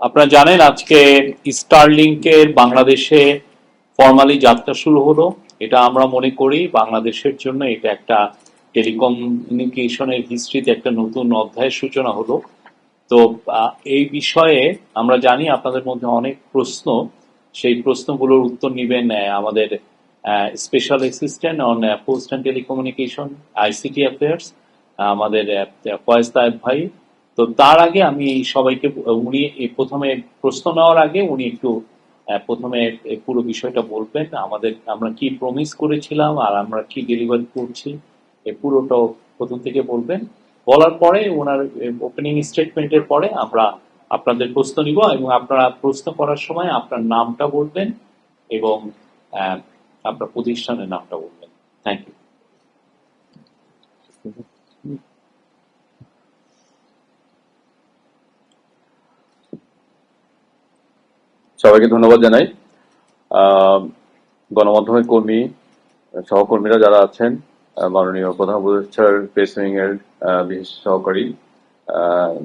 আপনারা জানেন আজকে স্টারলিংকের বাংলাদেশে ফর্মালি যাত্রা শুরু হলো। এটা আমরা মনে করি বাংলাদেশের জন্য এটা একটা টেলিকমিউনিকেশনের হিস্ট্রিতে একটা নতুন অধ্যায়ের সূচনা হলো। তো এই বিষয়ে আমরা জানি আপনাদের মধ্যে অনেক প্রশ্ন, সেই প্রশ্নগুলোর উত্তর নিবেন আমাদের special assistant on post and telecommunication ICT affairs, আমাদের ফয়েজ তায়েব ভাই। তো তার আগে আমি সবাইকে, উনি প্রথমে প্রশ্ন নেওয়ার আগে উনি একটু প্রথমে এই পুরো বিষয়টা বলবেন, আমরা কি প্রমিস করেছিলাম আর আমরা কি ডেলিভারি করছি, এই পুরোটা প্রথম থেকে বলবেন। বলার পরে ওনার ওপেনিং স্টেটমেন্টের পরে আমরা আপনাদের প্রশ্ন নিব এবং আপনারা প্রশ্ন করার সময় আপনার নামটা বলবেন এবং আহ, আপনার প্রতিষ্ঠানের নামটা বলবেন। Thank you. সবাইকে ধন্যবাদ জানাই। আহ, গণমাধ্যমের কর্মী সহকর্মীরা যারা আছেন, মাননীয় প্রধান উপদেষ্টার প্রেস উইং এর বিশেষ সহকারী আহ,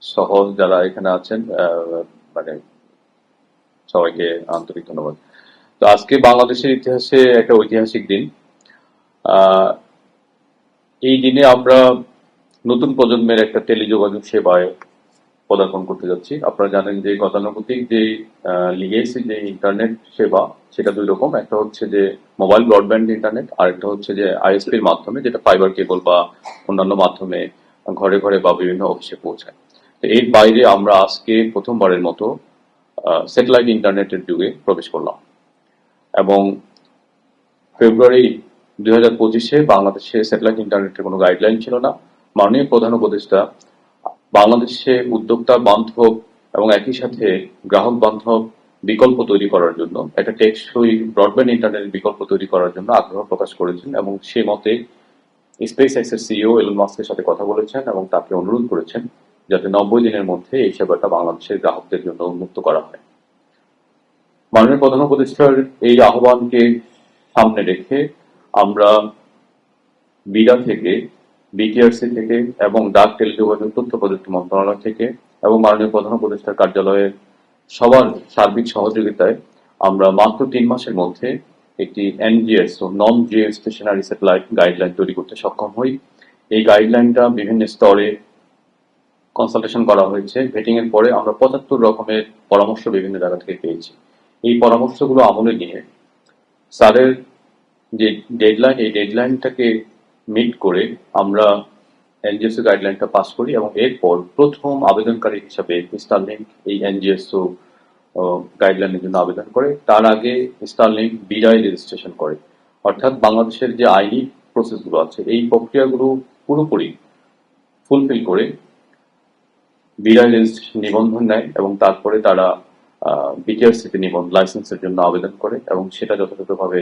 সহ যারা এখানে আছেন, মানে সবাইকে আন্তরিক ধন্যবাদ। তো আজকে বাংলাদেশের ইতিহাসে একটা ঐতিহাসিক দিন। আহ, এই দিনে আমরা নতুন প্রজন্মের একটা টেলিযোগাযোগ সেবায় পদার্পণ করতে যাচ্ছি। আপনারা জানেন যে গতানুগতিক যে লিগেসি যে ইন্টারনেট সেবা, সেটা দুই রকম। একটা হচ্ছে যে মোবাইল ব্রডব্যান্ড ইন্টারনেট, আর একটা হচ্ছে যে আইএসপির মাধ্যমে, যেটা ফাইবার কেবল বা অন্যান্য মাধ্যমে ঘরে ঘরে বা বিভিন্ন অফিসে পৌঁছায়। তো এর বাইরে আমরা আজকে প্রথমবারের মতো স্যাটেলাইট ইন্টারনেটের যুগে প্রবেশ করলাম এবং ফেব্রুয়ারি 2025-এ বাংলাদেশে স্যাটেলাইট ইন্টারনেটের কোনো গাইডলাইন ছিল না। মাননীয় প্রধান উপদেষ্টা বাংলাদেশে উদ্যোক্তা বান্ধব এবং একই সাথে গ্রাহক বান্ধব বিকল্প তৈরি করার জন্য, একটা টেকসই ব্রডব্যান্ড ইন্টারনেটের বিকল্প তৈরি করার জন্য আগ্রহ প্রকাশ করেছেন এবং সে মতে স্পেস এক্সের সিইও এলন মাস্কের সাথে কথা বলেছেন এবং তাকে অনুরোধ করেছেন যাতে 90 দিনের মধ্যে এই সেবাটা বাংলাদেশের গ্রাহকদের জন্য উন্মুক্ত করা হয়। মাননীয় প্রধান উপদেষ্টার এই আহ্বানকে সামনে রেখে আমরা বিডা থেকে, বিটিআরসি থেকে এবং ডাক টেলিযোগাযোগ তথ্য প্রযুক্তি মন্ত্রণালয় থেকে এবং মাননীয় প্রধান উপদেষ্টার কার্যালয়ের সবার সার্বিক সহযোগিতায় আমরা মাত্র 3 মাসের মধ্যে একটি এনজিএস ও নন জিও স্টেশনারি স্যাটেলাইট গাইডলাইন তৈরি করতে সক্ষম হই। এই গাইডলাইনটা বিভিন্ন স্তরে কনসালটেশন করা হয়েছে। ভেটিং এর পরে আমরা 75 রকমের পরামর্শ বিভিন্ন জায়গা থেকে পেয়েছি। এই পরামর্শগুলো আমলে নিয়ে স্যারের যে ডেডলাইন, এই ডেডলাইনটাকে মিট করে আমরা এনজিএসও গাইডলাইনটা পাস করি এবং এরপর প্রথম আবেদনকারী হিসাবে স্টারলিংক এই এনজিএসও গাইডলাইনের জন্য আবেদন করে। তার আগে স্টারলিংক বিডায় রেজিস্ট্রেশন করে, অর্থাৎ বাংলাদেশের যে আইনি প্রসেসগুলো আছে এই প্রক্রিয়াগুলো পুরোপুরি ফুলফিল করে বিডায় রেজিস্ট্রেশন নিবন্ধন নেয় এবং তারপরে তারা বিটিআরসিতে নিবন্ধন লাইসেন্সের জন্য আবেদন করে এবং সেটা যথাযথভাবে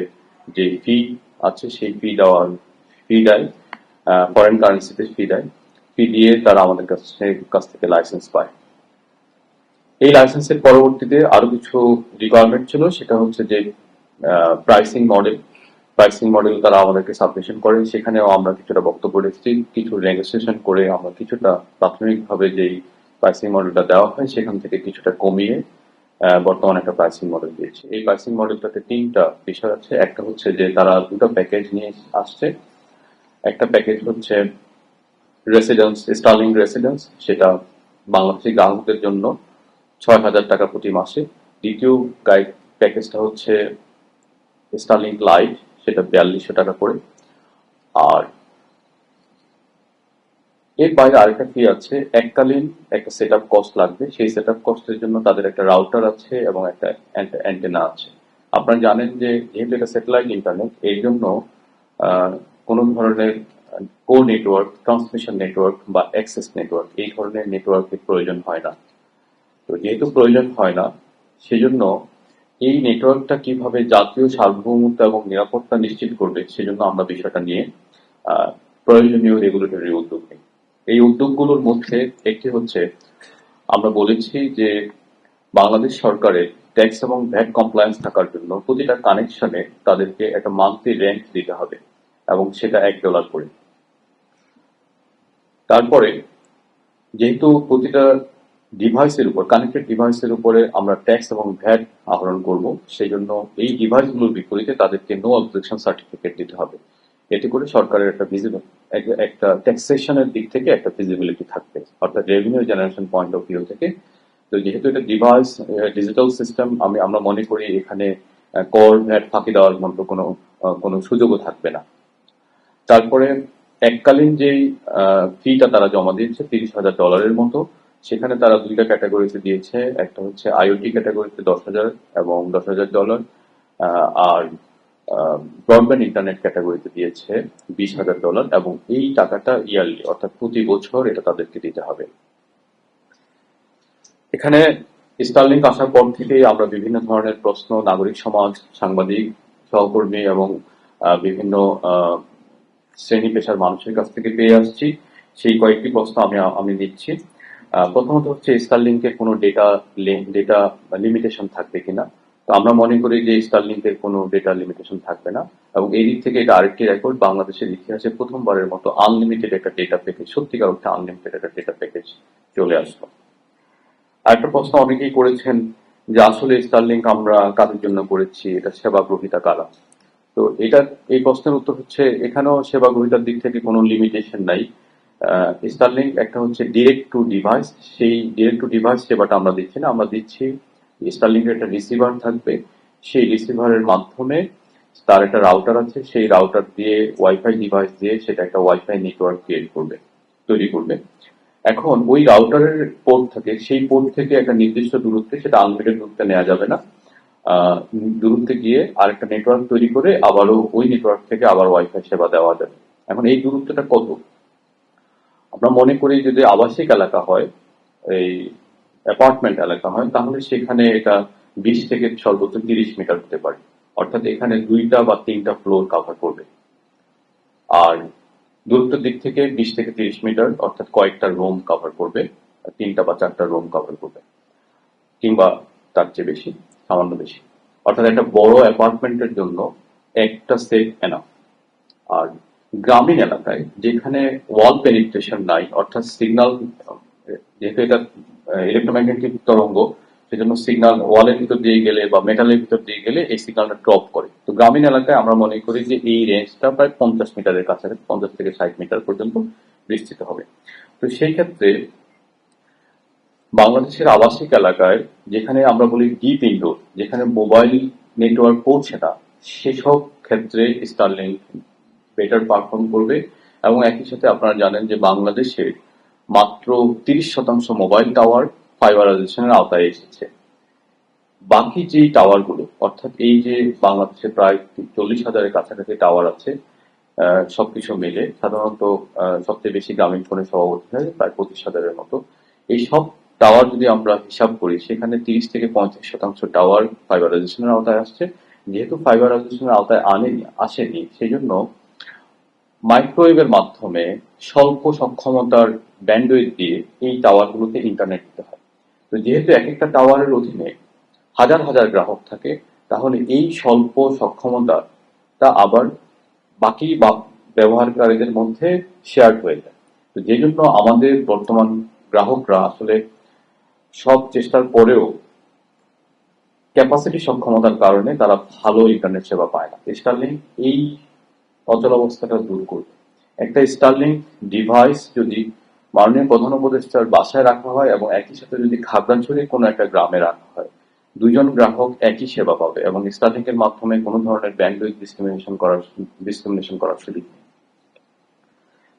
যে ফি আছে সেই ফি দেয়, ফরেন কারেন্সিতে ফি দেয়। ফি দিয়ে তারা আমাদের কাছ থেকে লাইসেন্স পায়। এই লাইসেন্সের পরবর্তীতে আরো কিছু রিকোয়ারমেন্ট ছিল, সেটা হচ্ছে যে প্রাইসিং মডেল তারা আমাদেরকে সাবমিশন করে, সেখানেও আমরা কিছুটা বক্তব্য রেখেছি, কিছু নেগোসিয়েশন করে আমরা কিছুটা প্রাথমিকভাবে যেই প্রাইসিং মডেলটা দেওয়া হয় সেখান থেকে কিছুটা কমিয়ে বর্তমানে একটা প্রাইসিং মডেল দিয়েছে। এই প্রাইসিং মডেলটাতে 3টা বিষয় আছে। একটা হচ্ছে যে তারা 2টা প্যাকেজ নিয়ে আসছে। একটা প্যাকেজ হচ্ছে রেসিডেন্স, স্টার্লিং রেসিডেন্স, সেটা বাংলাদেশি গ্রাহকদের জন্য 6,000 টাকা প্রতি মাসে। দ্বিতীয় প্যাকেজটা হচ্ছে স্টার্লিং লাইট, সেটা 4200 টাকা করে। আর এর বাইরে আরেকটা ফি আছে, এককালীন একটা সেট আপ কস্ট লাগবে। সেই সেট আপ কস্টের জন্য তাদের একটা রাউটার আছে এবং একটা অ্যান্টেনা আছে। আপনারা জানেন যে যেহেতু এটা স্যাটেলাইট ইন্টারনেট, এই জন্য কোনো ধরনের কো নেটওয়ার্ক, ট্রান্সমিশন নেটওয়ার্ক বা অ্যাক্সেস নেটওয়ার্ক, এই ধরনের নেটওয়ার্কের প্রয়োজন হয় না। তো যেহেতু প্রয়োজন হয় না, সেজন্য এই নেটওয়ার্কটা কিভাবে জাতীয় সার্বভৌমত্ব এবং নিরাপত্তা নিশ্চিত করবে, সেজন্য আমরা বিষয়টা নিয়ে প্রয়োজনীয় রেগুলেটরি উদ্যোগ নিই। এই উদ্যোগগুলোর মধ্যে একটি হচ্ছে, আমরা বলেছি যে বাংলাদেশ সরকারের ট্যাক্স এবং ভ্যাট কমপ্লায়েন্স থাকার জন্য প্রতিটা কানেকশনে তাদেরকে একটা মান্থলি রেন্ট দিতে হবে এবং সেটা $1 করে। তারপরে যেহেতু প্রতিটা ডিভাইসের উপর, কানেক্টেড ডিভাইসের উপরে আমরা ট্যাক্স এবং ভ্যাট আহরণ করব। সেই জন্য এই ডিভাইসগুলোর বিপরীতে তাদেরকে নো অবজেকশন সার্টিফিকেট দিতে হবে। এতে করে সরকারের একটা ট্যাক্সেশনের দিক থেকে একটা ভিজিবিলিটি থাকবে, অর্থাৎ revenue generation point of view থেকে। তো যেহেতু এটা ডিভাইস ডিজিটাল সিস্টেম, আমরা মনে করি এখানে কর ভ্যাট ফাঁকি দেওয়ার মতো কোনো সুযোগও থাকবে না। তারপরে এককালীন যেই ফিটা তারা জমা দিয়েছে $30,000 মতো, সেখানে তারা দুইটা ক্যাটাগরিতে দিয়েছে। একটা হচ্ছে আইওটি ক্যাটাগরিতে 10,000 এবং $10,000, আর ব্রডব্যান্ড ইন্টারনেট ক্যাটাগরিতে দিয়েছে $20,000, এবং এই টাকাটা ইয়ারলি অর্থাৎ প্রতি বছর এটা তাদেরকে দিতে হবে। এখানে স্টারলিংক আসার পর থেকেই আমরা বিভিন্ন ধরনের প্রশ্ন নাগরিক সমাজ, সাংবাদিক, সহকর্মী এবং বিভিন্ন শ্রেণী পেশার মানুষের কাছ থেকে পেয়ে আসছি। সেই কয়েকটি প্রশ্ন আমি দিচ্ছি। প্রথমত হচ্ছে স্টারলিংকের কোনো ডেটা লিমিটেশন থাকবে কিনা। তো আমরা মনে করি যে স্টারলিংকের কোনো ডেটা লিমিটেশন থাকবে না, এবং এই দিক থেকে এটা আরেকটি রেকর্ড, বাংলাদেশের ইতিহাসে প্রথমবারের মতো আনলিমিটেড একটা ডেটা প্যাকেজ, সত্যিকার অর্থে আনলিমিটেড একটা ডেটা প্যাকেজ চলে আসলো। আরেকটা প্রশ্ন অনেকেই করেছেন যে আসলে স্টারলিংক আমরা কাদের জন্য করেছি, এটা সেবা গ্রহীতা কারা। তো এই প্রশ্নের উত্তর হচ্ছে এখানেও সেবা গ্রহীতার দিক থেকে কোনো লিমিটেশন নাই। স্টারলিংক একটা হচ্ছে ডিরেক্ট টু ডিভাইস, সেই ডিরেক্ট টু ডিভাইস সেবাটা আমরা দিচ্ছি না, আমরা দিচ্ছি স্টারলিংকের একটা রিসিভার থাকবে, সেই রিসিভারের মাধ্যমে তার একটা রাউটার আছে, সেই রাউটার দিয়ে ওয়াইফাই ডিভাইস দিয়ে সেটা একটা ওয়াইফাই নেটওয়ার্ক তৈরি করবে। এখন ওই রাউটারের পোর্ট থাকে, সেই পোর্ট থেকে একটা নির্দিষ্ট দূরত্বে, সেটা আনলিমিটেড দূরত্বে নেওয়া যাবে না, দূরত্বে গিয়ে আরেকটা নেটওয়ার্ক তৈরি করে আবারও ওই নেটওয়ার্ক থেকে আবার ওয়াইফাই সেবা দেওয়া যাবে। এখন এই দূরত্বটা কত? আমরা মনে করি যদি আবাসিক এলাকা হয়, এই অ্যাপার্টমেন্ট এলাকা হয়, তাহলে সেখানে এটা 20 থেকে সর্বোচ্চ 30 মিটার হতে পারে, অর্থাৎ এখানে 2টা বা 3টা ফ্লোর কভার করবে। আর দূরত্বের দিক থেকে 20 থেকে 30 মিটার, অর্থাৎ কয়েকটা রুম কভার করবে, 3টা বা 4টা রুম কভার করবে, কিংবা তার চেয়ে বেশি, সামান্য বেশি। অর্থাৎ একটা বড় অ্যাপার্টমেন্টের জন্য একটা সেট এনাফ। আর গ্রামীণ এলাকায় যেখানে ওয়াল পেনিট্রেশন নাই, অর্থাৎ সিগন্যাল, যেহেতু এটা ইলেকট্রোম্যাগনেটিক তরঙ্গ, সেজন্য সিগন্যাল ওয়ালের ভিতর দিয়ে গেলে বা মেটালের ভিতর দিয়ে গেলে এই সিগন্যালটা ড্রপ করে। তো গ্রামীণ এলাকায় আমরা মনে করি যে এই রেঞ্জটা প্রায় 50 মিটারের কাছাকাছি, 50 থেকে 60 মিটার পর্যন্ত বিস্তৃত হবে। তো সেই ক্ষেত্রে বাংলাদেশের আবাসিক এলাকায় যেখানে আমরা বলি ডিপ ইনডোর, যেখানে মোবাইল নেটওয়ার্ক পৌঁছে না, সেসব ক্ষেত্রে স্টারলিংক বেটার পারফর্ম করবে। এবং একই সাথে আপনারা জানেন যে বাংলাদেশে মাত্র 30% মোবাইল টাওয়ার ফাইবারাইজেশনের আওতায় এসেছে। বাকি যে টাওয়ারগুলো, অর্থাৎ এই যে বাংলাদেশে প্রায় 40,000-এর কাছাকাছি টাওয়ার আছে, সবকিছু মিলে সাধারণত সবচেয়ে বেশি গ্রামীণ ফোনে সভাপতি হয় প্রায় 25,000-এর মতো। এই সব টাওয়ার যদি আমরা হিসাব করি, সেখানে 30 থেকে 35% টাওয়ার ফাইবারাইজেশনের আওতায় আসছে। যেহেতু ফাইবারাইজেশনের আওতায় আসেনি, সেই জন্য মাইক্রোওয়েভের মাধ্যমে স্বল্প সক্ষমতার ব্যান্ডউইথ দিয়ে এই টাওয়ারগুলোতে ইন্টারনেট দিতে হয়। তো যেহেতু এক একটা টাওয়ারের অধীনে হাজার হাজার গ্রাহক থাকে, তাহলে এই স্বল্প সক্ষমতা আবার বাকি ব্যবহারকারীদের মধ্যে শেয়ার হয়ে যায়। তো যে জন্য আমাদের বর্তমান গ্রাহকরা আসলে সব চেষ্টার পরেও ক্যাপাসিটি সক্ষমতার কারণে তারা ভালো ইন্টারনেট সেবা পায় না। স্টারলিংক এই অচলাবস্থাটা দূর করবে। একটা স্টারলিংক ডিভাইস যদি মাননীয় প্রধান উপদেষ্টার বাসায় রাখা হয় এবং একই সাথে যদি খাগড়াছড়ির কোনো একটা গ্রামে রাখা হয়, দুজন গ্রাহক একই সেবা পাবে এবং স্টারলিংকের মাধ্যমে কোনো ধরনের ব্যান্ডউইথ ডিসক্রিমিনেশন করার সুযোগ নেই।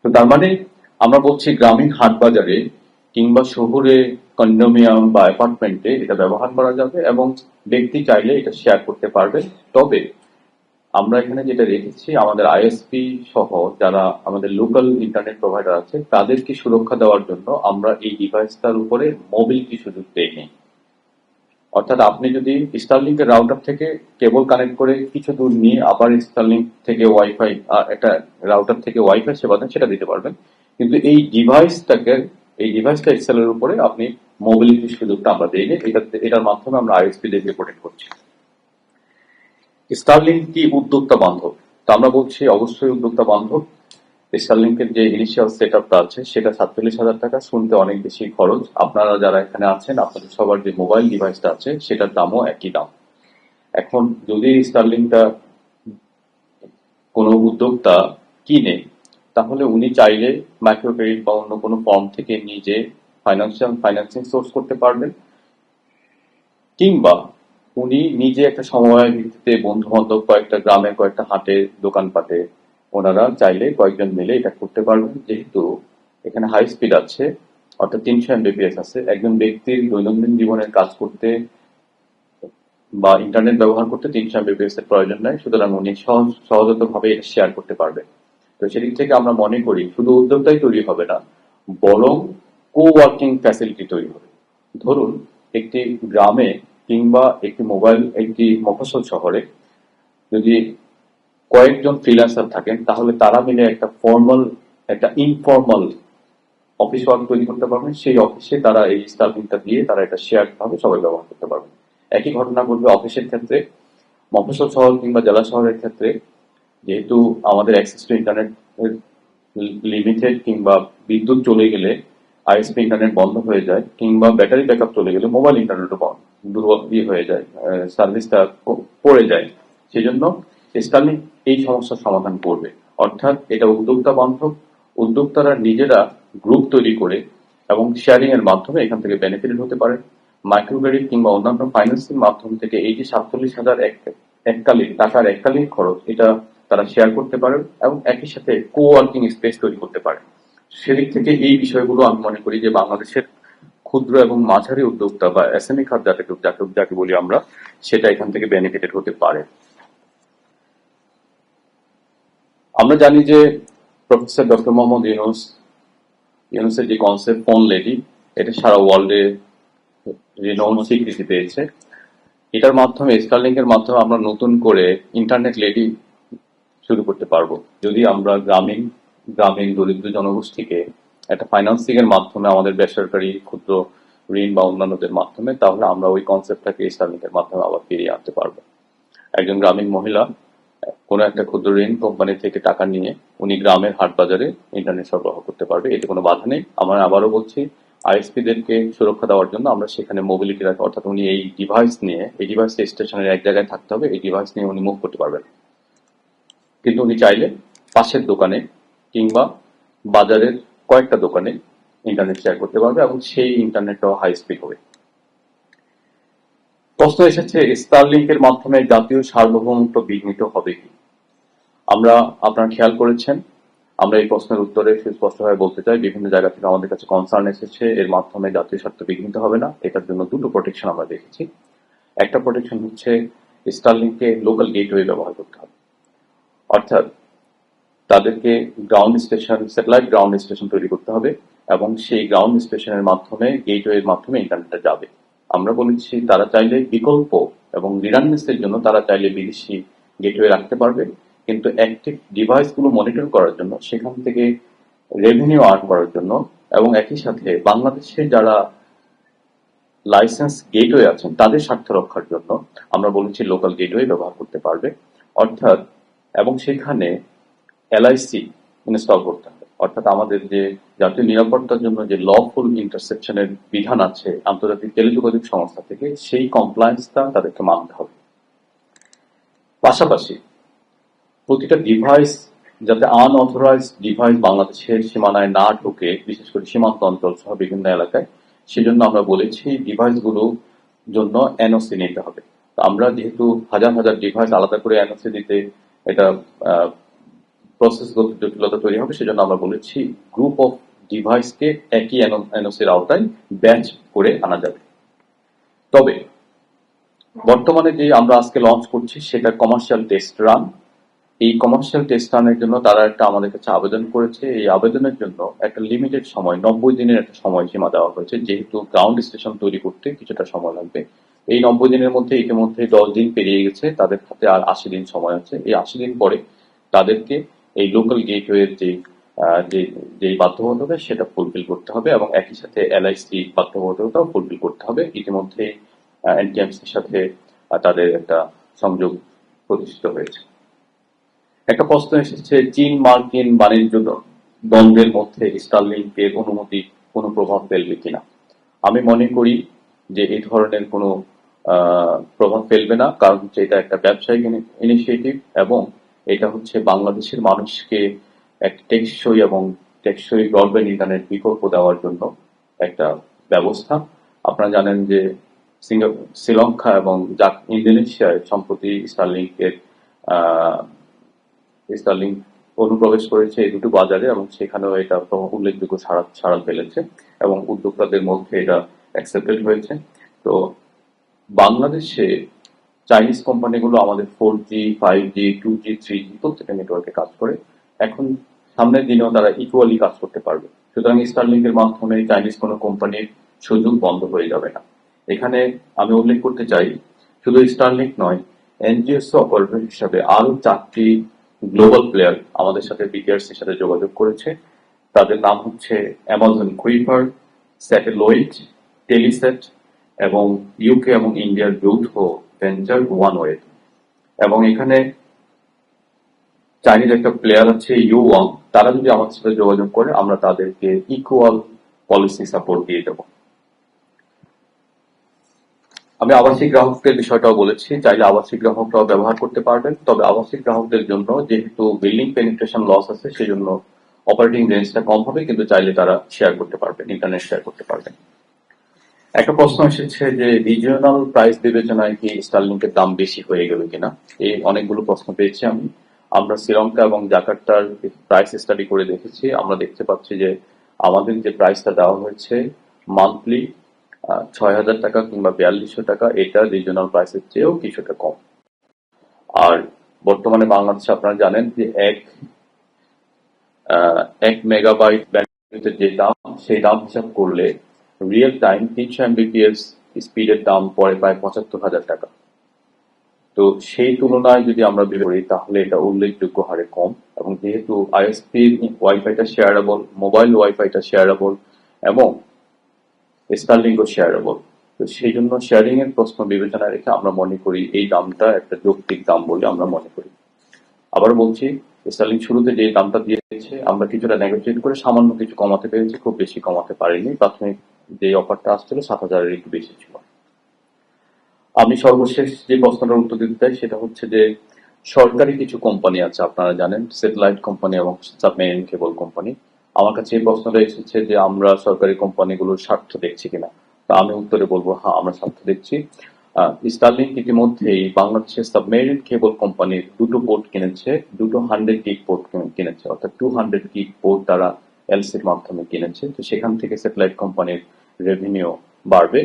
তো তার মানে আমরা বলছি গ্রামীণ হাট বাজারে কিংবা শহুরে কন্ডোমিনিয়াম বা অ্যাপার্টমেন্টে এটা ব্যবহার করা যাবে এবং ব্যক্তি চাইলে এটা শেয়ার করতে পারবে। তবে আমরা এখানে যেটা রেখেছি, আমাদের আইএসপি সহ যারা আমাদের লোকাল ইন্টারনেট প্রোভাইডার আছে, তাদেরকে সুরক্ষা দেওয়ার জন্য আমরা এই ডিভাইসটার উপরে মোবিলিটি সুযোগ দেইনি। অর্থাৎ আপনি যদি স্টারলিংকের রাউটার থেকে কেবল কানেক্ট করে কিছু দূর নিয়ে আবার স্টারলিংক থেকে ওয়াইফাই, একটা রাউটার থেকে ওয়াইফাই সেবা দেন, সেটা দিতে পারবেন। কিন্তু এই ডিভাইসটা এক্সেলের উপরে আপনি মোবিলিটির সুযোগটা আমরা দিইনি। এটার মাধ্যমে আমরা আইএসপি দেখে প্রোটেক্ট করছি। স্টারলিংক কি উদ্যোক্তা বান্ধব? তা আমরা বলছি অবশ্যই উদ্যোক্তা বান্ধব। স্টারলিংকের যে ইনিশিয়াল সেট আপটা আছে সেটা 47,000 টাকা, শুনতে অনেক বেশি খরচ। আপনারা যারা এখানে আছেন আপনাদের সবার যে মোবাইল ডিভাইসটা আছে সেটার দামও একই দাম। এখন যদি স্টারলিংকটা কোনো উদ্যোক্তা কিনে, তাহলে উনি চাইলে মাইক্রো ক্রেডিট বা অন্য কোনো ফর্ম থেকে নিজে ফাইন্যান্সিং সোর্স করতে পারবেন, কিংবা উনি নিজে একটা সময়ের ভিত্তিতে বন্ধু বান্ধব কয়েকটা গ্রামে কয়েকটা হাটে দোকানপাটে ওনারা চাইলে কয়েকজন মিলে এটা করতে পারবেন। যেহেতু এখানে হাই স্পিড আছে, অর্থাৎ 300 Mbps আছে, একজন ব্যক্তির দৈনন্দিন জীবনের কাজ করতে বা ইন্টারনেট ব্যবহার করতে 300 Mbps এর প্রয়োজন নাই, সুতরাং উনি সহজত ভাবে এটা শেয়ার করতে পারবে। তো সেদিক থেকে আমরা মনে করি শুধু উদ্যোক্তাই তৈরি হবে না, বরং কো ওয়ার্কিং ফ্যাসিলিটি তৈরি হবে। ধরুন একটি গ্রামে কিংবা একটি মফস্বল শহরে যদি কয়েকজন ফ্রিল্যান্সার থাকেন, তাহলে তারা মিলে একটা ইনফর্মাল অফিস ওয়ার্ক তৈরি করতে পারবেন। সেই অফিসে তারা এই স্টাফিংটা দিয়ে তারা এটা শেয়ার ভাবে সবাই ব্যবহার করতে পারবেন। একই ঘটনা ঘটবে অফিসের ক্ষেত্রে, মফস্বল শহর কিংবা জেলা শহরের ক্ষেত্রে। যেহেতু আমাদের অ্যাক্সেস টু ইন্টারনেট লিমিটেড, কিংবা বিদ্যুৎ চলে গেলে আইএসপি ইন্টারনেট বন্ধ হয়ে যায়, কিংবা ব্যাটারি ব্যাকআপ চলে গেলে মোবাইল ইন্টারনেটও দুর্বল হয়ে যায়, সার্ভিসটা পড়ে যায়। সেজন্য স্টারলিংক এই সমস্যার সমাধান করবে। অর্থাৎ এটা উদ্যোক্তা বান্ধব, উদ্যোক্তারা নিজেরা গ্রুপ তৈরি করে এবং শেয়ারিং এর মাধ্যমে এখান থেকে বেনিফিটেড হতে পারে। মাইক্রো ক্রেডিট কিংবা অন্যান্য ফাইন্যান্সিং মাধ্যম থেকে এই যে 47,000 এককালীন খরচ, এটা তারা শেয়ার করতে পারে এবং একই সাথে কো ওয়ার্কিং স্পেস তৈরি করতে পারে। সেদিক থেকে এই বিষয়গুলো আমি মনে করি যে বাংলাদেশের ক্ষুদ্র এবং মাঝারি উদ্যোক্তা বা এসএমই খাত যাকে বলি আমরা, সেটা এখান থেকে বেনিফিটেড হতে পারে। আমরা জানি যে প্রফেসর ডক্টর মোহাম্মদ ইউনুসের যে কনসেপ্ট ফোন লেডি, এটা সারা ওয়ার্ল্ডে রিনাউন্ড স্বীকৃতি পেয়েছে। এটার মাধ্যমে স্টারলিংকের মাধ্যমে আমরা নতুন করে ইন্টারনেট লেডি শুরু করতে পারবো। যদি আমরা গ্রামীণ দরিদ্র জনগোষ্ঠীকে একটা ফাইন্যান্সিং এর মাধ্যমে, আমাদের বেসরকারি ক্ষুদ্র ঋণ বা অন্যান্যদের মাধ্যমে, তাহলে আমরা ওই কনসেপ্টটাকে স্টারলিংকের মাধ্যমে আবার ফিরিয়ে আনতে পারবো। একজন গ্রামীণ মহিলা কোনো একটা ক্ষুদ্র ঋণ কোম্পানি থেকে টাকা নিয়ে উনি গ্রামের হাট বাজারে ইন্টারনেট সরবরাহ করতে পারবে, এতে কোনো বাধা নেই। আমরা আবারও বলছি, আইএসপি দেরকে সুরক্ষা দেওয়ার জন্য আমরা সেখানে মোবিলিটি রাখি, অর্থাৎ উনি এই ডিভাইস স্টেশনের এক জায়গায় থাকতে হবে, এই ডিভাইস নিয়ে উনি মুভ করতে পারবেন। কিন্তু উনি চাইলে পাশের দোকানে কিংবা বাজারের কয়েকটা দোকানে ইন্টারনেট শেয়ার করতে পারবে এবং সেই ইন্টারনেটটাও হাই স্পিড হবে। প্রশ্ন এসেছে স্টারলিংকের মাধ্যমে জাতীয় সার্বভৌমত্ব বিঘ্নিত হবে কি? আপনারা খেয়াল করেছেন, আমরা এই প্রশ্নের উত্তরে সুস্পষ্টভাবে বলতে চাই, বিভিন্ন জায়গা থেকে আমাদের কাছে কনসার্ন এসেছে এর মাধ্যমে জাতীয় স্বার্থ বিঘ্নিত হবে না। এটার জন্য দুটো প্রোটেকশন আমরা দেখেছি। একটা প্রোটেকশন হচ্ছে স্টারলিংকে লোকাল গেটওয়ে ব্যবহার করতে হবে, অর্থাৎ তাদেরকে স্যাটেলাইট গ্রাউন্ড স্টেশন তৈরি করতে হবে এবং সেই গ্রাউন্ড স্টেশনের মাধ্যমে গেটওয়ের মাধ্যমে ইন্টারনেটটা যাবে। আমরা বলেছি তারা চাইলে বিকল্প এবং রিডান্ডেন্সির জন্য তারা চাইলে বিদেশি গেটওয়ে রাখতে পারবে, কিন্তু অ্যাক্টিভ ডিভাইসগুলো মনিটর করার জন্য, সেখান থেকে রেভিনিউ আর্ন করার জন্য এবং একই সাথে বাংলাদেশে যারা লাইসেন্স গেটওয়ে আছেন তাদের স্বার্থ রক্ষার জন্য আমরা বলেছি লোকাল গেটওয়ে ব্যবহার করতে পারবে। অর্থাৎ এবং সেখানে এলআইসি ইনস্টল করতে হবে, অর্থাৎ আমাদের যে জাতীয় নিরাপত্তার জন্য যে লফুল ইন্টারসেপশনের বিধান আছে আন্তর্জাতিক টেলিযোগাযোগ সংস্থা থেকে, সেই কমপ্লায়েন্সটা তাদেরকে মানতে হবে। পাশাপাশি প্রতিটা ডিভাইস যাতে আনঅথরাইজ ডিভাইস বাংলাদেশের সীমানায় না ঢুকে, বিশেষ করে সীমান্ত অঞ্চল সহ বিভিন্ন এলাকায়, সেজন্য আমরা বলেছি ডিভাইসগুলো জন্য এনওসি নিতে হবে। আমরা যেহেতু হাজার হাজার ডিভাইস আলাদা করে এনওসি দিতে এটা প্রসেসগত জটিলতা তৈরি হবে, সেজন্য আমরা বলেছি গ্রুপ অফ ডিভাইসকে একই এনওসির আওতায় ব্যাচ করে আনা যাবে। তবে বর্তমানে যে আমরা আজকে লঞ্চ করছি সেটা কমার্শিয়াল টেস্ট রান। এই কমার্শিয়াল টেস্ট রানের জন্য তারা একটা আমাদের কাছে আবেদন করেছে। এই আবেদনের জন্য একটা লিমিটেড সময়, 90 দিনের একটা সময়সীমা দেওয়া হয়েছে, যেহেতু গ্রাউন্ড স্টেশন তৈরি করতে কিছুটা সময় লাগবে। এই 90 দিনের মধ্যে ইতিমধ্যে 10 দিন পেরিয়ে গেছে, তাদের হাতে আর 80 দিন সময় আছে। এই 80 দিন পরে তাদেরকে এই লোকাল গেটওয়ের যে বাধ্যবাধকতা সেটা ফুলফিল করতে হবে এবং একই সাথে এলআইসি বাধ্যবাধকতাও ফুলফিল করতে হবে। ইতিমধ্যে এনটিএমসির সাথে তাদের একটা সংযোগ প্রতিষ্ঠিত হয়েছে। একটা প্রশ্ন এসেছে, চীন মার্কিন বাণিজ্য দ্বন্দ্বের মধ্যে স্টারলিংকের অনুমতি কোনো প্রভাব ফেলবে কিনা। আমি মনে করি যে এই ধরনের কোনো প্রভাব ফেলবে না, কারণ হচ্ছে এটা একটা ব্যবসায়িক ইনিশিয়েটিভ এবং এটা হচ্ছে বাংলাদেশের মানুষকে এক টেকসই ব্রডব্যান্ড ইন্টারনেট বিকল্প দেওয়ার জন্য একটা ব্যবস্থা। আপনারা জানেন যে শ্রীলঙ্কা এবং ইন্দোনেশিয়ায় সম্প্রতি স্টারলিংক অনুপ্রবেশ করেছে এই দুটো বাজারে এবং সেখানেও এটা উল্লেখযোগ্য সাড়া ফেলেছে এবং উদ্যোক্তাদের মধ্যে এটা অ্যাকসেপ্টেড হয়েছে। তো বাংলাদেশে চাইনিজ কোম্পানিগুলো আমাদের 4G 5G 2G 3G প্রত্যেকটা নেটওয়ার্কে কাজ করে। এখন সামনের দিনেও তারা ইকুয়ালি কাজ করতে পারবে। সুতরাং স্টারলিংকের মাধ্যমে চাইনিজ কোনো কোম্পানির সুযোগ বন্ধ হয়ে যাবে না। এখানে আমি উল্লেখ করতে চাই, শুধু স্টারলিংক নয়, এনজিএস অপারেটর হিসাবে আরো 4টি গ্লোবাল প্লেয়ার আমাদের সাথে বিটিআরস এর সাথে যোগাযোগ করেছে। তাদের নাম হচ্ছে অ্যামাজন কুইপার, স্যাটেলয়েড, টেলিসেট এবং ইউকে এবং ইন্ডিয়ার যৌথ ভেঞ্চার ওয়ানওয়েভ। এবং এখানে চাইনিজ একটা প্লেয়ার আছে ইউওয়াং। তারা যদি আমাদের সাথে যোগাযোগ করে আমরা তাদেরকে ইকুয়াল পলিসি সাপোর্ট দিয়ে দেব। আমি আবাসিক গ্রাহকদের বিষয়টাও বলেছি, চাইলে আবাসিক গ্রাহকরাও ব্যবহার করতে পারবেন, তবে আবাসিক গ্রাহকদের জন্য যেহেতু বিল্ডিং পেনিট্রেশন লস আছে সেজন্য অপারেটিং রেঞ্জটা কম হবে, কিন্তু চাইলে তারা শেয়ার করতে পারবেন, ইন্টারনেট শেয়ার করতে পারবেন। একটা প্রশ্ন এসেছে যে রিজিওনাল প্রাইস বিবেচনায় কি স্টারলিংকের দাম বেশি হয়ে গেল কিনা। এই অনেকগুলো প্রশ্ন পেয়েছি আমরা শ্রীলঙ্কা এবং জাকার্তার প্রাইস স্টাডি করে দেখেছি। আমরা দেখতে পাচ্ছি যে আমাদের যে প্রাইসটা দেওয়া হয়েছে মান্থলি 6,000 টাকা কিংবা 4200 টাকা, এটা রিজিওনাল প্রাইসের চেয়েও কিছুটা কম। আর বর্তমানে বাংলাদেশে আপনারা জানেন যে এক মেগাবাইট ব্যান্ডউইথের যে দাম, সেই দাম হিসাব করলে রিয়েল টাইম 300 এমবিপিএস স্পিডের দাম পড়ে প্রায় 75,000 টাকা। তো সেই তুলনায় যদি আমরা বের করি তাহলে এটা উল্লেখযোগ্য হারে কম। এবং যেহেতু আইএসপির ওয়াইফাইটা শেয়ারেবল, মোবাইল ওয়াইফাইটা শেয়ারেবল এবং স্টারলিংকও শেয়ারেবল, তো সেই জন্য শেয়ারিং এর প্রশ্ন বিবেচনায় রেখে আমরা মনে করি এই দামটা একটা যৌক্তিক দাম বলে আমরা মনে করি। আবার বলছি, স্টারলিংক শুরুতে যে দামটা দিয়েছে আমরা কিছুটা নেগোসিয়েট করে সামান্য কিছু কমাতে পেরেছি, খুব বেশি কমাতে পারিনি। প্রাথমিক যে অফারটা আসছিল 7,000-এর একটু বেশি ছিল। আমি সর্বশেষ যে প্রশ্নটার উত্তর দিতে চাই সেটা হচ্ছে যে সরকারি কিছু কোম্পানি আছে, আপনারা জানেন, স্যাটেলাইট কোম্পানি এবং সাবমেরিন কেবল কোম্পানি। আমার কাছে এই প্রশ্নটা এসেছে যে আমরা সরকারি কোম্পানিগুলোর স্বার্থ দেখছি কিনা। তা আমি উত্তরে বলবো হ্যাঁ, আমরা স্বার্থ দেখছি। স্টারলিংক ইতিমধ্যেই বাংলাদেশের সাবমেরিন কেবল কোম্পানির দুটো পোর্ট কিনেছে, দুটো 100 গিগ পোর্ট কিনেছে, অর্থাৎ 200 গিগ পোর্ট তারা এলসির মাধ্যমে কিনেছে। তো সেখান থেকে স্যাটেলাইট কোম্পানির রেভিনিউ বাড়বে।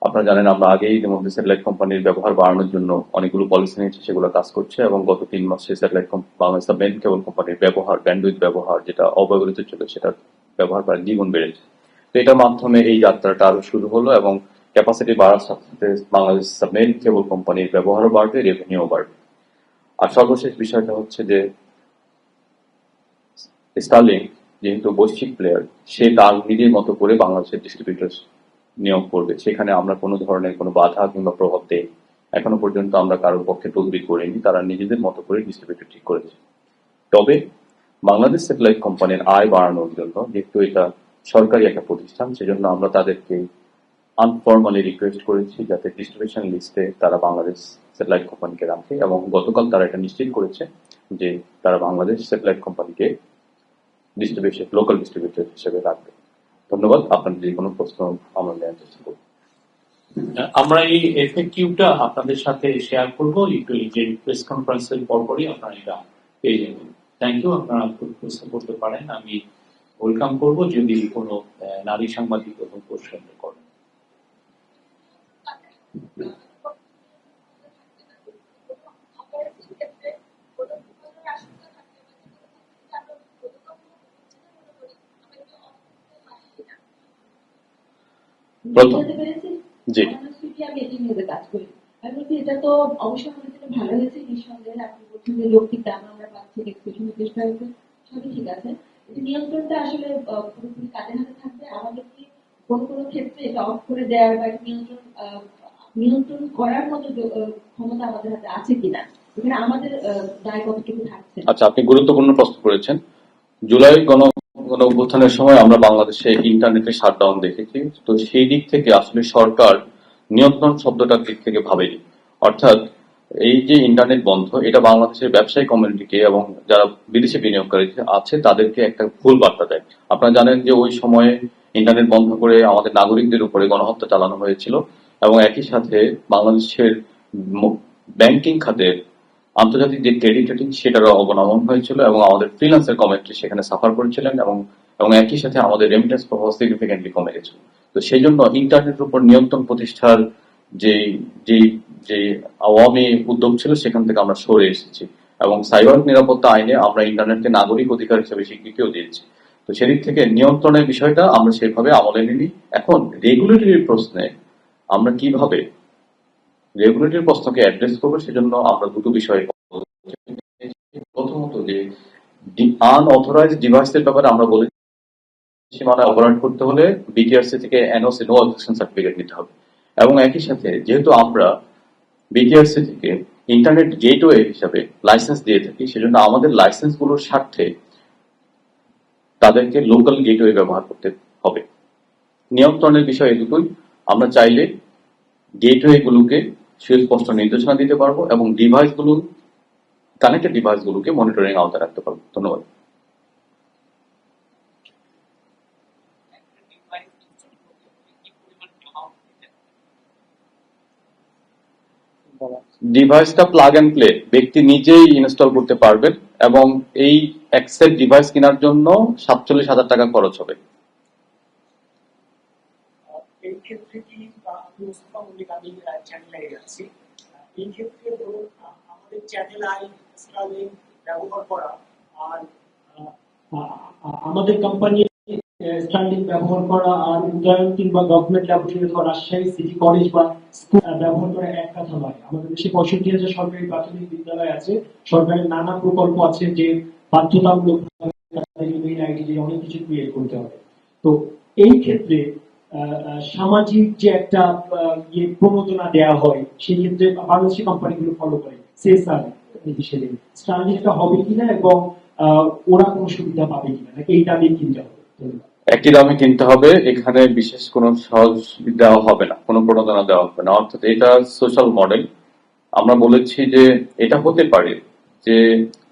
আপনারা জানেন আমরা আগেই ইতিমধ্যে স্যাটেলাইট কোম্পানির ব্যবহার বাড়ানোর জন্য অনেকগুলো পলিসি নিয়েছে, সেগুলো কাজ করছে এবং গত 3 মাসে স্যাটেলাইট বাংলাদেশ সাবমেরিন কেবল কোম্পানির ব্যবহার, ব্যান্ডউইথ ব্যবহার যেটা অব্যবহৃত ছিল সেটার ব্যবহার প্রায় দ্বিগুণ বেড়েছে। তো এটার মাধ্যমে এই যাত্রাটা আরো শুরু হলো এবং ক্যাপাসিটি বাড়ার সাথে সাথে বাংলাদেশ সাবমেরিন কেবল কোম্পানির ব্যবহারও বাড়বে, রেভিনিউ বাড়বে। আর সর্বশেষ বিষয়টা হচ্ছে যে স্টারলিংক যেহেতু বৈশ্বিক প্লেয়ার, সে তার নিজের মতো করে বাংলাদেশের ডিস্ট্রিবিউটর নিয়োগ করবে, সেখানে আমরা কোনো ধরনের কোনো বাধা কিংবা প্রভাব দেই এখনো পর্যন্ত আমরা কারোর পক্ষে তদবির করিনি, তারা নিজেদের মতো করে ডিস্ট্রিবিউটর ঠিক করেছে। তবে বাংলাদেশ স্যাটেলাইট কোম্পানির আয় বাড়ানোর জন্য, যেহেতু এটা সরকারি একটা প্রতিষ্ঠান, সেজন্য আমরা তাদেরকে আনফর্মালি রিকোয়েস্ট করেছি যাতে ডিস্ট্রিবিউশন লিস্টে তারা বাংলাদেশ স্যাটেলাইট কোম্পানিকে রাখে এবং গতকাল তারা এটা নিশ্চিত করেছে যে তারা বাংলাদেশ স্যাটেলাইট কোম্পানিকে লোকাল ডিস্ট্রিবিউটর হিসেবে রাখবে। ধন্যবাদ। আপনাদের যে কোনো প্রশ্ন আমরা নেওয়ার চেষ্টা করব। আমরা এই এফএকিউটা আপনাদের সাথে শেয়ার করবো একটু, এই যে প্রেস কনফারেন্সের পরপরই আপনারা এটা পেয়ে যাবেন। থ্যাংক ইউ, আপনারা প্রশ্ন করতে পারেন, আমি ওয়েলকাম করবো যদি কোনো নারী সাংবাদিক কোনো প্রশ্ন করেন। প্রথম জি আমি এটি নিয়ে কাজ করি। আমি বলছি এটা তো অবশ্যই আমাদের জন্য ভালো হয়েছে, নিঃসন্দেহে। আপনি বলছেন যে যৌক্তিক দাম আমরা পাচ্ছি, এক্সপ্রেশন চেষ্টা হয়েছে, সবই ঠিক আছে। কিন্তু নিয়ন্ত্রণটা আসলে পুরোপুরি কাদের হাতে থাকবে? আমাদের কি কোনো কোনো ক্ষেত্রে এটা অফ করে দেওয়ার বা নিয়ন্ত্রণ করার মতো ক্ষমতা আমাদের হাতে আছে কিনা? এখানে আমাদের দায় কতটুকু থাকছে? আচ্ছা, আপনি গুরুত্বপূর্ণ প্রশ্ন করেছেন। জুলাই গণ অভ্যুত্থানের সময় আমরা বাংলাদেশে ইন্টারনেটের শাটডাউন দেখেছি। তো সেই দিক থেকে আসলে সরকার নিয়ন্ত্রণ শব্দটার দিক থেকে ভাবেনি। অর্থাৎ এই যে ইন্টারনেট বন্ধ, এটা বাংলাদেশের ব্যবসায়ী কমিউনিটিকে এবং যারা বিদেশি বিনিয়োগকারী আছে তাদেরকে একটা ভুল বার্তা দেয়। আপনারা জানেন যে ওই সময়ে ইন্টারনেট বন্ধ করে আমাদের নাগরিকদের উপরে গণহত্যা চালানো হয়েছিল এবং একই সাথে বাংলাদেশের ব্যাংকিং খাতের আন্তর্জাতিক যে ক্রেডিট রেটিং সেটারও অবনমন হয়েছিল এবং আমাদের ফ্রিল্যান্সের কমিউনিটি সেখানে সাফার করেছিলেন এবং এবং একই সাথে আমাদের রেমিটেন্স প্রবাহ সিগনিফিকেন্টলি কমে গেছিল। তো সেই জন্য ইন্টারনেটের উপর নিয়ন্ত্রণ প্রতিষ্ঠার যে যে যে আওয়ামী উদ্যোগ ছিল সেখান থেকে আমরা সরে এসেছি এবং সাইবার নিরাপত্তা আইনে আমরা ইন্টারনেটকে নাগরিক অধিকার হিসেবে স্বীকৃতিও দিয়েছি। তো সেদিক থেকে নিয়ন্ত্রণের বিষয়টা আমরা সেভাবে আমলে নিই। এখন রেগুলেটরির প্রশ্নে আমরা কিভাবে রেগুলেটরির প্রশ্নকে অ্যাড্রেস করবো সেজন্য আমরা দুটো বিষয়। প্রথমত যে আনঅথরাইজড ডিভাইসের ব্যাপারে আমরা বলেছি সীমানা অপারেট করতে হলে বিটিআরসি থেকে এনওসি নো অবজেকশন সার্টিফিকেট নিতে হবে এবং একই সাথে যেহেতু আমরা বিটিআরসি থেকে ইন্টারনেট গেটওয়ে হিসাবে লাইসেন্স দিয়ে থাকি সেজন্য আমাদের লাইসেন্স গুলোর স্বার্থে তাদেরকে লোকাল গেটওয়ে ব্যবহার করতে হবে। নিয়ন্ত্রণের বিষয় এই দুটোই। আমরা চাইলে গেটওয়ে গুলোকে সুস্পষ্ট নির্দেশনা দিতে পারবো এবং ডিভাইসগুলো কানেক্টেড ডিভাইসগুলোকে মনিটরিং আওতায় রাখতে পারবো। ধন্যবাদ। ডিভাইসটা প্লাগ এন্ড প্লে ব্যক্তি নিজেই ইনস্টল করতে পারবেন এবং এই এক্সেল ডিভাইস কেনার জন্য 47,000 টাকা খরচ হবে। এই ক্ষেত্রে কি মুস্তফা মল্লিক, আমি চ্যানেলে আছি, এই ক্ষেত্রে ধরুন আমাদের চ্যানেল আই স্টারলিংক ব্যবহার করা আর আমাদের কোম্পানি স্টারলিংক ব্যবহার করা আর উদয়ন কিংবা গভর্নমেন্ট ল্যাবরেটরি অথবা রাজশাহী সিটি কলেজ বা স্কুল ব্যবহার করা এক কথা নয়। আমাদের দেশে 65,000 সরকারি প্রাথমিক বিদ্যালয় আছে, সরকারের নানা প্রকল্প আছে যে বাধ্যতামূলক মেইল আইডি দিয়ে অনেক কিছু ক্রিয়েট করতে হবে। তো এই ক্ষেত্রে সামাজিক যে একটা প্রণোদনা দেওয়া হয় সেই ক্ষেত্রে বাংলাদেশি কোম্পানিগুলো ফলো করে সেসার হিসেবে স্টারলিংকটা হবে কিনা এবং ওরা কোনো সুবিধা পাবে কিনা, নাকি এই দামে কিনতে হবে? একই দামে কিনতে হবে, এখানে বিশেষ কোনো সহজ দেওয়া হবে না, কোনো প্রণোদনা দেওয়া হবে না। অর্থাৎ এটা সোশ্যাল মডেল। আমরা বলেছি যে এটা হতে পারে যে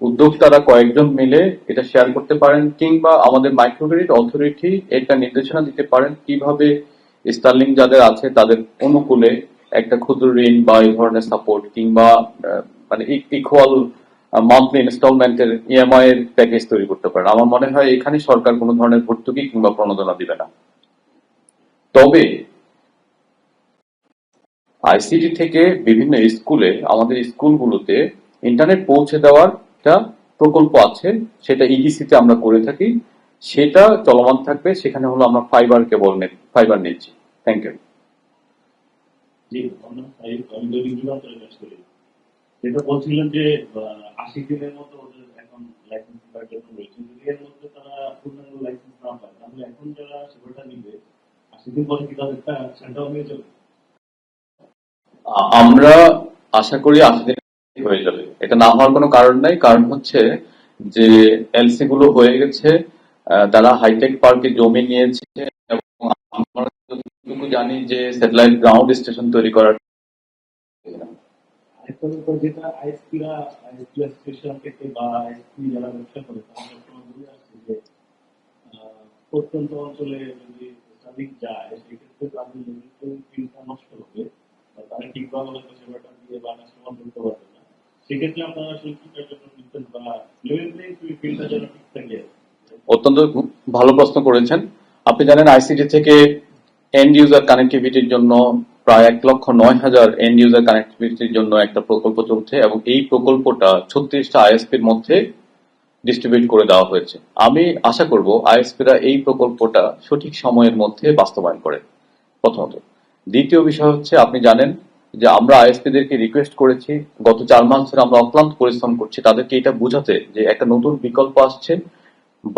উদ্যোক্তারা কয়েকজন মিলে এটা শেয়ার করতে পারেন কিংবা আমাদের মাইক্রোক্রেডিট অথরিটি এটা নির্দেশনা দিতে পারেন কিভাবে স্টারলিংক যাদের আছে তাদের অনুকূলে একটা ক্ষুদ্র ঋণ বা এই ধরনের সাপোর্ট কিংবা মানে ইকুয়াল মান্থলি ইনস্টলমেন্টের ইএমআই এর প্যাকেজ তৈরি করতে পারেন। আমার মনে হয় এখানে সরকার কোনো ধরনের ভর্তুকি কিংবা প্রণোদনা দিবে না। তবে আইসিটি থেকে বিভিন্ন স্কুলে আমাদের স্কুলগুলোতে ইন্টারনেট পৌঁছে দেওয়ার একটা প্রকল্প আছে, সেটা ইডিসি তে আমরা করে থাকি, সেটা চলমান থাকবে। সেখানে হলো আমরা ফাইবার নিচ্ছি। Thank you. জি, আমি দৈনিক কাজ করি। যেটা বলছিলেন যে 80 দিনের মতো ওদের এখন লাইসেন্স কার্যক্রম রয়েছে, যদি এর মধ্যে তারা পূর্ণাঙ্গ লাইসেন্স না পায় তাহলে এখন যারা সেবাটা নিবে 80 দিন পরে কি তাদের সেন্টার হয়ে যাবে? আমরা আশা করি 80 দিন হয়ে যাবে। এটা না হওয়ার কোনো কারণ নাই। কারণ হচ্ছে যে এলসি গুলো হয়ে গেছে, তারা হাইটেক পার্কে জমি নিয়েছে এবং আমরা যতটুকু জানি যে স্যাটেলাইট গ্রাউন্ড স্টেশন তৈরি করার যেটা আইএসপিরা স্টেশন থেকে বা আইএসপি যারা ব্যবসা করে তারা সবসময় বলে আসছে যে প্রত্যন্ত অঞ্চলে যদি স্টার্লিংক যায় সেক্ষেত্রে তাদের ফিল্ডটা নষ্ট হবে বা তারা ঠিকভাবে হয়তো সেবাটা দিয়ে বা কাস্টমার করতে পারবে না। সেক্ষেত্রে আপনারা আসলে কি কার্যক্রম নিচ্ছেন বা লেভেলে ফিল্ডটা যেন ঠিক থাকে? অত্যন্ত ভালো প্রশ্ন করেছেন। আপনি জানেন আইসিটি থেকে এন্ড ইউজার কানেক্টিভিটির জন্য প্রায় 1,09,000 এন্ড ইউজার কানেক্টিভিটির জন্য একটা প্রকল্প চলছে এবং এই প্রকল্পটা 36টা আইএসপির মধ্যে ডিস্ট্রিবিউট করে দেওয়া হয়েছে। আমি আশা করব আইএসপিরা এই প্রকল্পটা সঠিক সময়ের মধ্যে বাস্তবায়ন করে, প্রথমত। দ্বিতীয় বিষয় হচ্ছে, আপনি জানেন যে আমরা আইএসপিদেরকে রিকোয়েস্ট করেছি, গত 4 মাস ধরে আমরা অক্লান্ত পরিশ্রম করছি তাদেরকে এটা বোঝাতে যে একটা নতুন বিকল্প আসছে,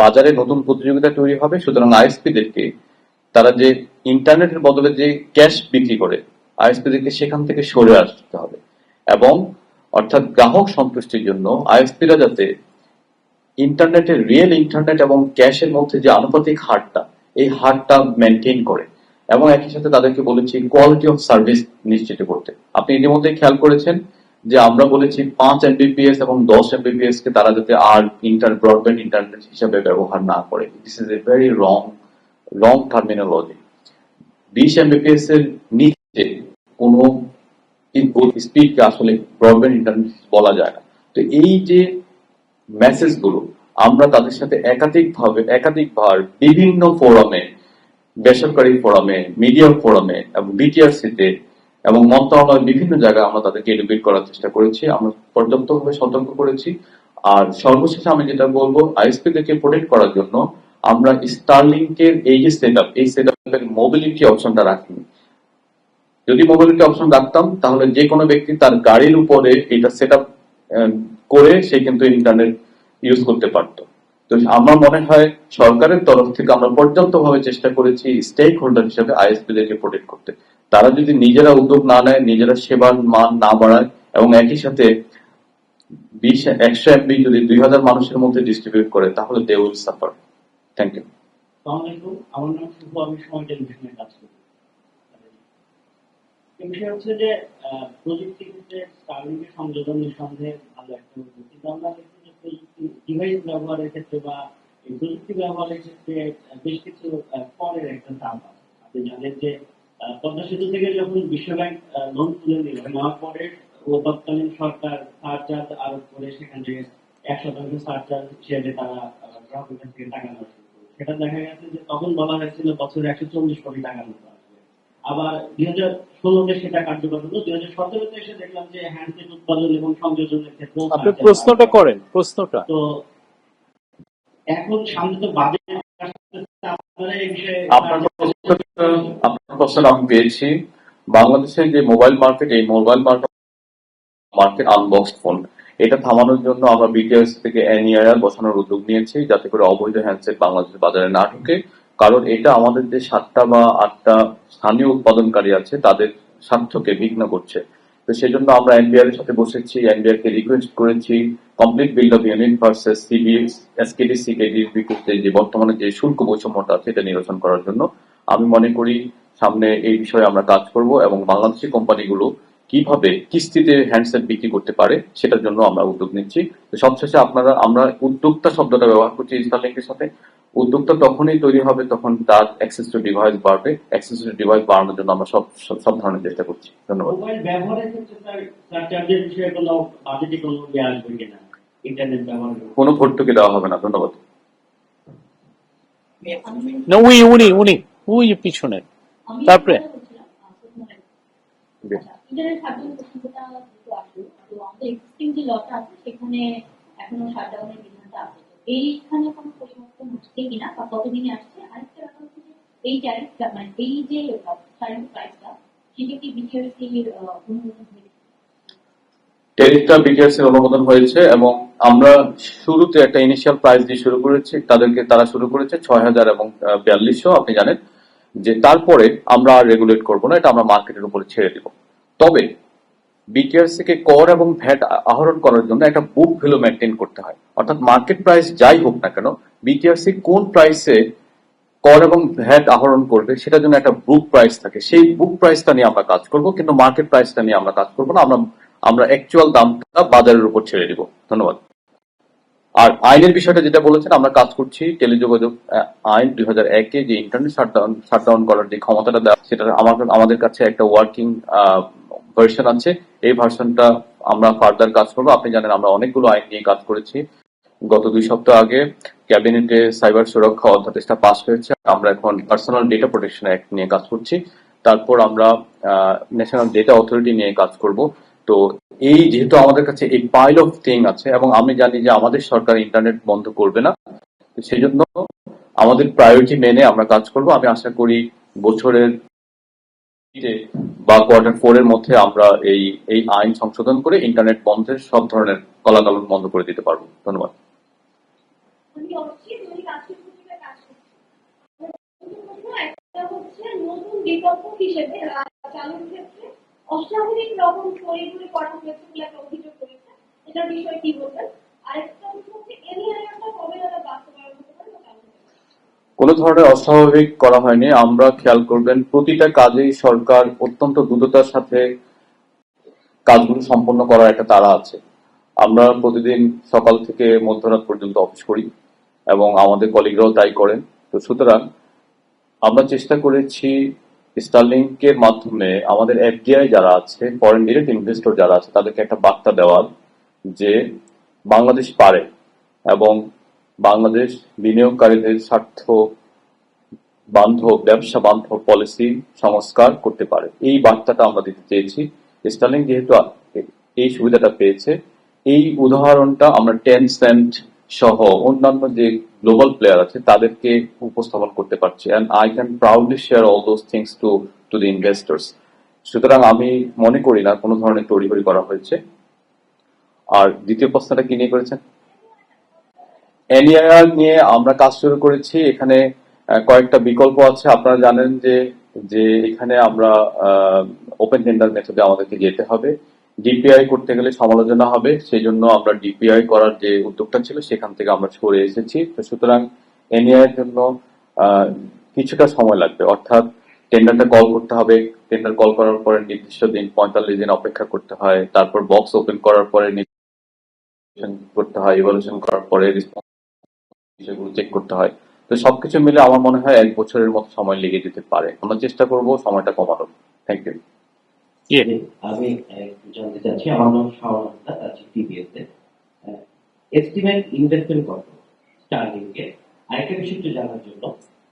বাজারে নতুন প্রতিযোগিতা তৈরি হবে। সুতরাং আইএসপিদেরকে তারা যে ইন্টারনেটের বদলে যে ক্যাশ বিক্রি করে আইএসপিদেরকে সেখান থেকে সরে আসতে হবে এবং অর্থাৎ গ্রাহক সন্তুষ্টির জন্য আইএসপিরা যাতে ইন্টারনেটের রিয়েল ইন্টারনেট এবং ক্যাশের মধ্যে যে আনুপাতিক হারটা, এই হারটা মেনটেন করে, এবং একই সাথে তাদেরকে বলেছি কোয়ালিটি অফ সার্ভিস নিশ্চিত করতে। আপনি ইতিমধ্যে খেয়াল করেছেন যে আমরা বলেছি 5 এমবিপিএস এবং 10 এমবিপিএস কে তারা যাতে আর ব্রডব্যান্ড ইন্টারনেট হিসেবে ব্যবহার না করে। This is a very wrong terminology. 20 Mbps এর নিচে কোনো স্পিডকে আসলে ব্রডব্যান্ড ইন্টারনেট বলা যায় না। তো এই যে মেসেজগুলো আমরা তাদের সাথে একাধিকবার বিভিন্ন ফোরামে, বেসরকারি ফোরামে, মিডিয়া ফোরামে এবং বিটিআরসিতে এবং মন্ত্রণালয়ের বিভিন্ন জায়গায় আমরা তাদেরকে এডুকেট করার চেষ্টা করেছি, আমরা পর্যাপ্তভাবে সতর্ক করেছি। আর সর্বশেষে আমি যেটা বলবো, আইএসপিদেরকে প্রোটেক্ট করার জন্য আমরা স্টারলিংকের এই যে এই সেটআপের মোবিলিটি অপশনটা রাখিনি। যদি মোবিলিটি অপশন রাখতাম তাহলে যে কোনো ব্যক্তি তার গাড়ির উপরে এটা সেটআপ করে সে কিন্তু ইন্টারনেট ইউজ করতে পারতো। তো আমার মনে হয় সরকারের তরফ থেকে আমরা পর্যাপ্তভাবে চেষ্টা করেছি স্টেক হোল্ডার হিসেবে আইএসপিদেরকে প্রোটেক্ট করতে। তারা যদি নিজেরা উদ্যোগ না নেয়, নিজেরা সেবার মান না বাড়ায় এবং একই সাথে 100 এমবি যদি 2000 মানুষের মধ্যে ডিস্ট্রিবিউট করে, তাহলে they will suffer. Thank you. আসসালামু আলাইকুম, আমার নাম শুভ, আমি সময় টেলিভিশনে কাজ করি। এই বিষয় হচ্ছে যে প্রযুক্তি ক্ষেত্রে স্টারলিংকের সংযোজন নিঃসন্দেহে ভালো একটা উদ্যোগ, কিন্তু আমরা দেখছি যে প্রযুক্তি ডিভাইস ব্যবহারের ক্ষেত্রে বা এই প্রযুক্তি ব্যবহারের ক্ষেত্রে বেশ কিছু করের একটা চাপ আছে। আপনি জানেন যে পদ্মা সেতু থেকে যখন বিশ্বব্যাংক লোন তুলে নিল, নেওয়ার পরে ও তৎকালীন সরকার সারচার্জ আরোপ করে সেখানে 1% সারচার্জ হিসেবে তারা গ্রাহকের কাছ থেকে টাকা নেওয়া শুরু করে। সেটা দেখা গেছে যে তখন বলা হয়েছিল বছরে 140 কোটি টাকার মতো আসবে। আবার 2016-তে সেটা কার্যকর হলো, 2017-তে এসে দেখলাম যে হ্যান্ডসেট উৎপাদন এবং সংযোজনের ক্ষেত্রে আপনি প্রশ্নটা করেন, প্রশ্নটা। তো এখন সামনে তো বাজেট আসতেছে, আপনারা এই বিষয়ে আপনার প্রশ্নটা আমি পেয়েছি। বাংলাদেশের যে মোবাইল মার্কেট, এই মোবাইল মার্কেট আনবক্সড ফোন, এটা থামানোর জন্য আমরা বিটিআরস থেকে এনইআর বসানোর উদ্যোগ নিয়েছি, যাতে করে অবৈধ হ্যান্ডসেট বাংলাদেশের বাজারে না ঢুকে। কারণ এটা আমাদের যে 7টা বা 8টা স্থানীয় উৎপাদনকারী আছে তাদের স্বার্থকে বিঘ্ন করছে। তো সেজন্য আমরা এনবিআর এর সাথে বসেছি, এনবিআর কে রিকোয়েস্ট করেছি complete build of unit versus SKD সিকেডির বিরুদ্ধে যে বর্তমানে যে শুল্ক বৈষম্যটা আছে এটা নিরসন করার জন্য। আমি মনে করি সামনে এই বিষয়ে আমরা কাজ করব এবং বাংলাদেশি কোম্পানিগুলো কিভাবে কিস্তিতে হ্যান্ডসেট বিক্রি করতে পারে সেটার জন্য আমরা উদ্যোগ নিচ্ছি। তো সবশেষে আমরা উদ্যোক্তা শব্দটা ব্যবহার করছি স্টারলিংকের সাথে। উদ্যোক্তা তখনই তৈরি হবে তখন তার অ্যাক্সেস টু ডিভাইস বাড়বে। অ্যাক্সেস টু ডিভাইস বাড়ানোর জন্য আমরা সব ধরনের চেষ্টা করছি। ধন্যবাদ। মোবাইল ব্যবহারের ক্ষেত্রে সারচার্জের বিষয়ে কোনো বাজেটে কোনো ইয়ে আসবে কিনা ইন্টারনেট ব্যবহারের? কোনো ভর্তুকি দেওয়া হবে না। ধন্যবাদ। না, উনি পিছনে, আমি তারপরে বলছিলাম, ইন্টারনেট শাটডাউন প্রসঙ্গটা যেহেতু আসলো, তো আমাদের এক্সিস্টিং যে লটা আছে সেখানে এখনো শাটডাউনের বিধানটা আছে, তো এইখানে কোনো পরিবর্তন হচ্ছে কিনা বা কতদিনে আসছে? আরেকটা ব্যাপার হচ্ছে যে এই ট্যারিফটা, মানে এই যে স্টার্টিং প্রাইসটা, সেটা কি বিটিআরসির অনুমোদন হয়েছে? ট্যারিফটা বিটিআরসি এর অনুমোদন হয়েছে এবং আমরা শুরুতে একটা ইনিশিয়াল প্রাইস দিয়ে শুরু করেছি। তারা শুরু করেছে 6000 এবং 4200। আপনি জানেন যে তারপরে আমরা আর রেগুলেট করব না, এটা আমরা মার্কেটের উপরে ছেড়ে দিব। তবে বিটিআরসি কে কর এবং ভ্যাট আহরণ করার জন্য একটা বুক ভ্যালু মেনটেন করতে হয়। অর্থাৎ মার্কেট প্রাইস যাই হোক না কেন, বিটিআরসি কোন প্রাইসে কর এবং ভ্যাট আহরণ করবে সেটার জন্য একটা বুক প্রাইস থাকে। সেই বুক প্রাইসটা নিয়ে আমরা কাজ করব, কিন্তু মার্কেট প্রাইসটা নিয়ে আমরা কাজ করব না। আমরা অ্যাকচুয়াল দামটা বাজারের উপর ছেড়ে দিব। ধন্যবাদ। আর আইনের বিষয়টা যেটা বলেছেন, আমরা কাজ করছি টেলিযোগাযোগ আইন 2001-এ যে ইন্টারনেট শাটডাউন করার যে ক্ষমতাটা দেওয়া, সেটা আমাদের কাছে একটা ওয়ার্কিং ভার্সন আছে। এই ভার্সনটা আমরা ফার্দার কাজ করবো। আপনি জানেন আমরা অনেকগুলো আইন নিয়ে কাজ করেছি। গত 2 সপ্তাহ আগে ক্যাবিনেটে সাইবার সুরক্ষা অধ্যাদেশটা পাস হয়েছে। আমরা এখন পার্সোনাল ডেটা প্রোটেকশন অ্যাক্ট নিয়ে কাজ করছি। তারপর আমরা ন্যাশনাল ডেটা অথরিটি নিয়ে কাজ করব। তো এই যেহেতু আমাদের কাছে এই পাইল অফ থিং আছে এবং আমি জানি যে আমাদের সরকার ইন্টারনেট বন্ধ করবে না, সেই জন্য আমাদের প্রায়োরিটি মেনে আমরা কাজ করব। আমি আশা করি বছরের বা Q4 এর মধ্যে আমরা এই আইন সংশোধন করে ইন্টারনেট বন্ধের সব ধরনের কলাকানুন বন্ধ করে দিতে পারবো। ধন্যবাদ। একটা হচ্ছে নতুন বিকল্প হিসেবে চালুর ক্ষেত্রে অস্বাভাবিক রকম তৈরি করা হয়েছে বলে একটা অভিযোগ করেছে, এটার বিষয়ে কি বলবেন? আরেকটা বিষয় হচ্ছে এনআইআরটা কবে নাগাদ বাস্তবায়ন হতে পারে বা চালু হতে পারে? কোনো ধরনের অস্বাভাবিক করা হয়নি। আমরা খেয়াল করবেন প্রতিটা কাজেই সরকার অত্যন্ত দ্রুততার সাথে কাজগুলো সম্পন্ন করার একটা তাড়া আছে। আমরা প্রতিদিন সকাল থেকে মধ্যরাত পর্যন্ত অফিস করি এবং আমাদের কলিগরাও তাই করেন। তো সুতরাং আমরা চেষ্টা করেছি স্টারলিংকের মাধ্যমে আমাদের এফডিআই যারা আছে, ফরেন ডিরেক্ট ইনভেস্টর যারা আছে, তাদেরকে একটা বার্তা দেওয়ার যে বাংলাদেশ পারে এবং বাংলাদেশ বিনিয়োগকারীদের স্বার্থ বান্ধব ব্যবসা বান্ধব পলিসি সংস্কার করতে পারে। এই বার্তাটা আমরা দিতে চেয়েছি। স্টার্লিং যেহেতু এই সুবিধাটা পেয়েছে, এই উদাহরণটা আমরা টেনসেন্ট সহ অন্যান্য যে গ্লোবাল প্লেয়ার আছে তাদেরকে উপস্থাপন করতে পারছি, and I can proudly share all those things to the investors. সুতরাং আমি মনে করি না কোনো ধরনের তড়িঘড়ি করা হয়েছে। আর দ্বিতীয় প্রশ্নটা কি নিয়ে করেছেন? এনআইআর নিয়ে আমরা কাজ শুরু করেছি। এখানে কয়েকটা বিকল্প আছে। আপনারা জানেন যে যে এখানে আমরা ওপেন টেন্ডার মেথডে আমাদেরকে যেতে হবে। ডিপিআই করতে গেলে সমালোচনা হবে, সেই জন্য আমরা ডিপিআই করার যে উদ্যোগটা ছিল সেখান থেকে আমরা সরে এসেছি। তো সুতরাং এনআইআর জন্য আহ, কিছুটা সময় লাগবে, অর্থাৎ টেন্ডারটা কল করতে হবে। টেন্ডার কল করার পরে নির্দিষ্ট দিন 45 দিন অপেক্ষা করতে হয়। তারপর বক্স ওপেন করার পরে করতে হয়, ইভালুয়েশন করার পরে সেগুলো চেক করতে হয়। তো সবকিছু মিলে আমার মনে হয় 1 বছরের মতো সময় লেগে যেতে পারে। আমরা চেষ্টা করব সময়টা কমানোর। Thank you. আমি একটু জানতে চাচ্ছি, আমার নাম শাওন আহমেদ, আছি টিবিএস এ। এস্টিমেট ইনভেস্টমেন্ট কত স্টারলিংক এ? আরেকটা বিষয় একটু জানার জন্য,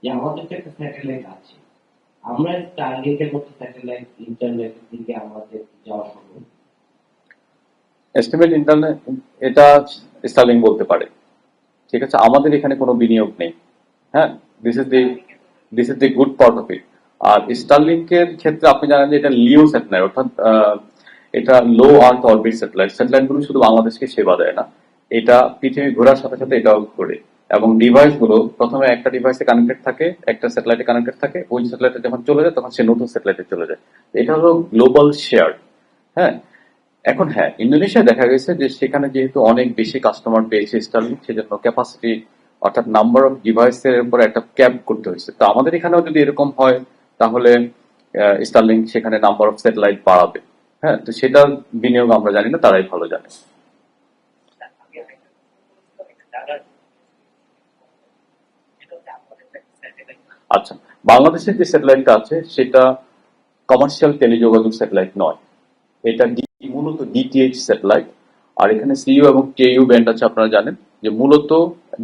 যে আমাদের তো একটা স্যাটেলাইট আছে, আমরা স্টারলিংক এর মতো স্যাটেলাইট ইন্টারনেটের দিকে আমাদের যাওয়া সম্ভব? এস্টিমেট ইন্টারনেট এটা স্টার্লিং বলতে পারে, ঠিক আছে। আমাদের এখানে কোনো বিনিয়োগ নেই। হ্যাঁ, this is the good part of it. আর স্টারলিংকের ক্ষেত্রে আপনি জানেন যে এটা লিও স্যাটেলাইট, অর্থাৎ এটা লো আর্থ অরবিট স্যাটেলাইট। স্যাটেলাইটগুলো শুধু বাংলাদেশকে সেবা দেয় না, এটা পৃথিবী ঘোরার সাথে সাথে এটাও ঘোরে। এবং ডিভাইসগুলো প্রথমে একটা ডিভাইসে কানেক্টেড থাকে, একটা স্যাটেলাইটে কানেক্টেড থাকে, ওই স্যাটেলাইটে যখন চলে যায় তখন সে নতুন স্যাটেলাইটে চলে যায়। এটা হলো গ্লোবাল শেয়ার। হ্যাঁ, এখন হ্যাঁ, ইন্দোনেশিয়া দেখা গেছে যে সেখানে যেহেতু অনেক বেশি কাস্টমার পেয়েছে স্টারলিংক, সেজন্য ক্যাপাসিটি অর্থাৎ নাম্বার অফ ডিভাইসের উপর একটা ক্যাপ করতে হয়েছে। তো আমাদের এখানেও যদি এরকম হয় তাহলে স্টারলিংক সেখানে নাম্বার অফ স্যাটেলাইট বাড়াবে। হ্যাঁ, তো সেটার বিনিয়োগ আমরা জানি না, তারাই ভালো জানে। আচ্ছা, বাংলাদেশের যে স্যাটেলাইটটা আছে সেটা কমার্শিয়াল টেলিযোগাযোগ স্যাটেলাইট নয়, এটা মূলত ডিটিএইচ স্যাটেলাইট। আর এখানে সিইউ এবং কেইউ ব্যান্ড আছে, আপনারা জানেন যে মূলত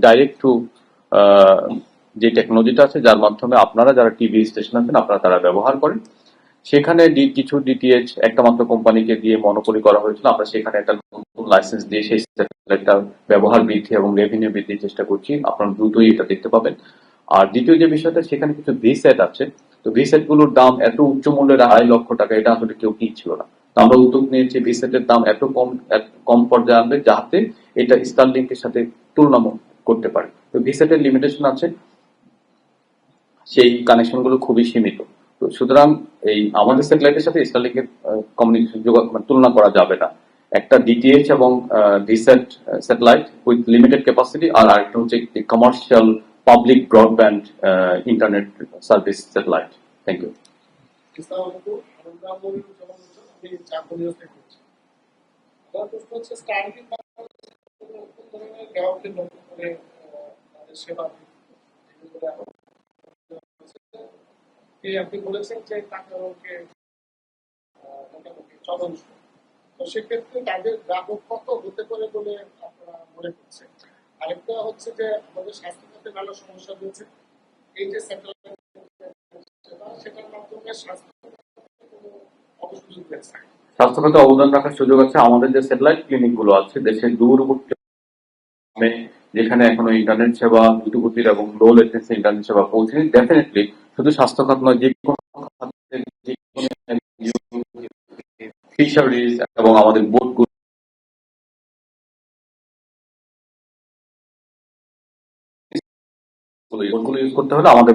ডাইরেক্ট টু যে টেকনোলজিটা আছে যার মাধ্যমে আপনারা যারা টিভি স্টেশন আছেন আপনারা তারা ব্যবহার করেন। সেখানে কিছু ডিটিএইচ একটা মাত্র কোম্পানিকে দিয়ে মনোপলি করা হয়েছিল। আমরা সেখানে একটা নতুন লাইসেন্স দিয়ে সেই স্যাটেলাইটটা ব্যবহার বৃদ্ধি এবং রেভিনিউ বৃদ্ধির চেষ্টা করছি। আপনারা দ্রুতই এটা দেখতে পাবেন। আর দ্বিতীয় যে বিষয়টা, সেখানে কিছু ভিসেট আছে। তো ভিসেট গুলোর দাম এত উচ্চ মূল্যের, 2.5 লক্ষ টাকা, এটা আসলে কেউ কিনছিল না। তো আমরা উদ্যোগ নিয়েছি ভিসেটের দাম এত কম পর্যায়ে আনবে যাতে এটা স্টারলিংকের সাথে তুলনা করতে পারে। তো ভিসেটের লিমিটেশন আছে, সেই কানেকশন গুলো খুবই সীমিত। তো সুতরাং এই আমাদের স্যাটেলাইটের সাথে স্টারলিংকের কমিউনিকেশন তুলনা করা যাবে না। একটা ডিটিএইচ এবং VSAT satellite with limited capacity, আর আরেকটা হচ্ছে commercial public broadband internet service satellite. Thank you. আমার প্রশ্ন হচ্ছে স্টারলিংক কোন ধরনের গ্রাহকের লক্ষ্য করে তাদের সেবা আপনি বলেছেন যে টাকা অঙ্কে মোটামুটি চলন। তো সেক্ষেত্রে তাদের গ্রাহক কত হতে পারে বলে আপনারা মনে করছেন? আরেকটা হচ্ছে যে আমাদের স্বাস্থ্য খাতে ভালো সমস্যা রয়েছে, এই যে স্যাটেলাইট সেটার মাধ্যমে স্বাস্থ্য কোনো অবসুযোগ রয়েছে? স্বাস্থ্য খাতে অবদান রাখার সুযোগ আছে। আমাদের যে স্যাটেলাইট ক্লিনিক গুলো আছে দেশের দূরবর্তী যেখানে এখনো ইন্টারনেট সেবা দ্রুতগতির এবং লো লেটেন্সি ইন্টারনেট সেবা পৌঁছেনি, ডেফিনেটলি শুধু স্বাস্থ্য খাত নয়, যে কোনো খাতে, যে কোনো ফিশারিজ এবং আমাদের বোটগুলো ইউজ করতে হলে আমাদের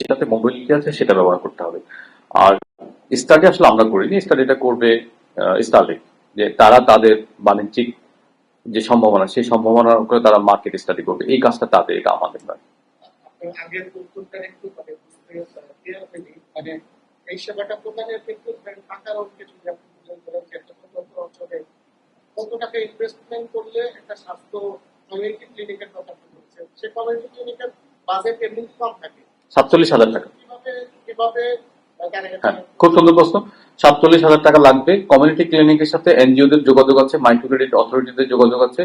যেটাতে মোবিলিটি আছে সেটা ব্যবহার করতে হবে। আর স্টাডি আসলে আমরা করিনি, স্টাডিটা করবে স্টারলিংক, যে তারা তাদের বাণিজ্যিক যে সম্ভাবনা সেই সম্ভাবনা করে তারা মার্কেট স্টাডি করবে, এই কাজটা তাদের, এটা আমাদের নয়। আপনার আগের উত্তরটা একটু মানে বুঝতে ক্লিয়ার হয়নি, মানে এই সেবাটা প্রদানের ক্ষেত্রে টাকার অঙ্কে যদি আপনি বুঝাতে পারেন যে একটা প্রত্যন্ত অঞ্চলে কত টাকা ইনভেস্টমেন্ট করলে একটা স্বাস্থ্য কমিউনিটি ক্লিনিকের কথা আপনি বলছেন, সে কমিউনিটি ক্লিনিকের বাজেট এমনি কম থাকে, 47,000 টাকা। কিভাবে কিভাবে তারা হ্যাঁ, খুব সুন্দর প্রশ্ন। 47,000 টাকা লাগবে। কমিউনিটি ক্লিনিকের সাথে এনজিও দের যোগাযোগ আছে, মাইক্রো ক্রেডিট অথরিটিদের যোগাযোগ আছে,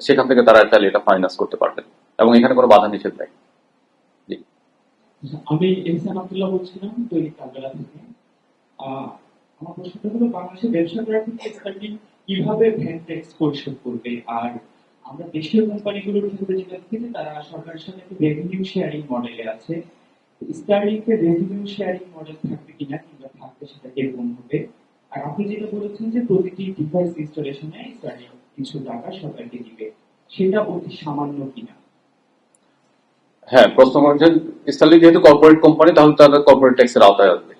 সেখান থেকে তারা চাইলে এটা ফাইন্যান্স করতে পারবেন এবং এখানে কোনো বাধা নিষেধ নেই। জি। আমি এহসান আব্দুল্লাহ বলছিলাম দৈনিক কালবেলা থেকে। আমার প্রশ্নটা হলো, বাংলাদেশের ব্যবসা করার ক্ষেত্রে স্টার্লিং কিভাবে ভ্যাট ট্যাক্স পরিশোধ করবে? আর আমরা দেশীয় কোম্পানিগুলোর ক্ষেত্রে যেটা দেখি যে তারা সরকারের সাথে একটি রেভিনিউ শেয়ারিং মডেলে আছে। স্টার্লিংকে রেভিনিউ শেয়ারিং মডেল থাকবে কিনা, কিংবা থাকবে সেটা কিরকম হবে? আর আপনি যেটা বলেছেন যে প্রতিটি ডিভাইস ইনস্টলেশনে স্টার্লিং কিছু টাকা সরকারকে দিবে, সেটা অতি সামান্য কিনা? হ্যাঁ, প্রশ্ন করেছেন। স্টারলিংক যেহেতু কর্পোরেট কোম্পানি, তাহলে তারা কর্পোরেট ট্যাক্সের আওতায় আসবে।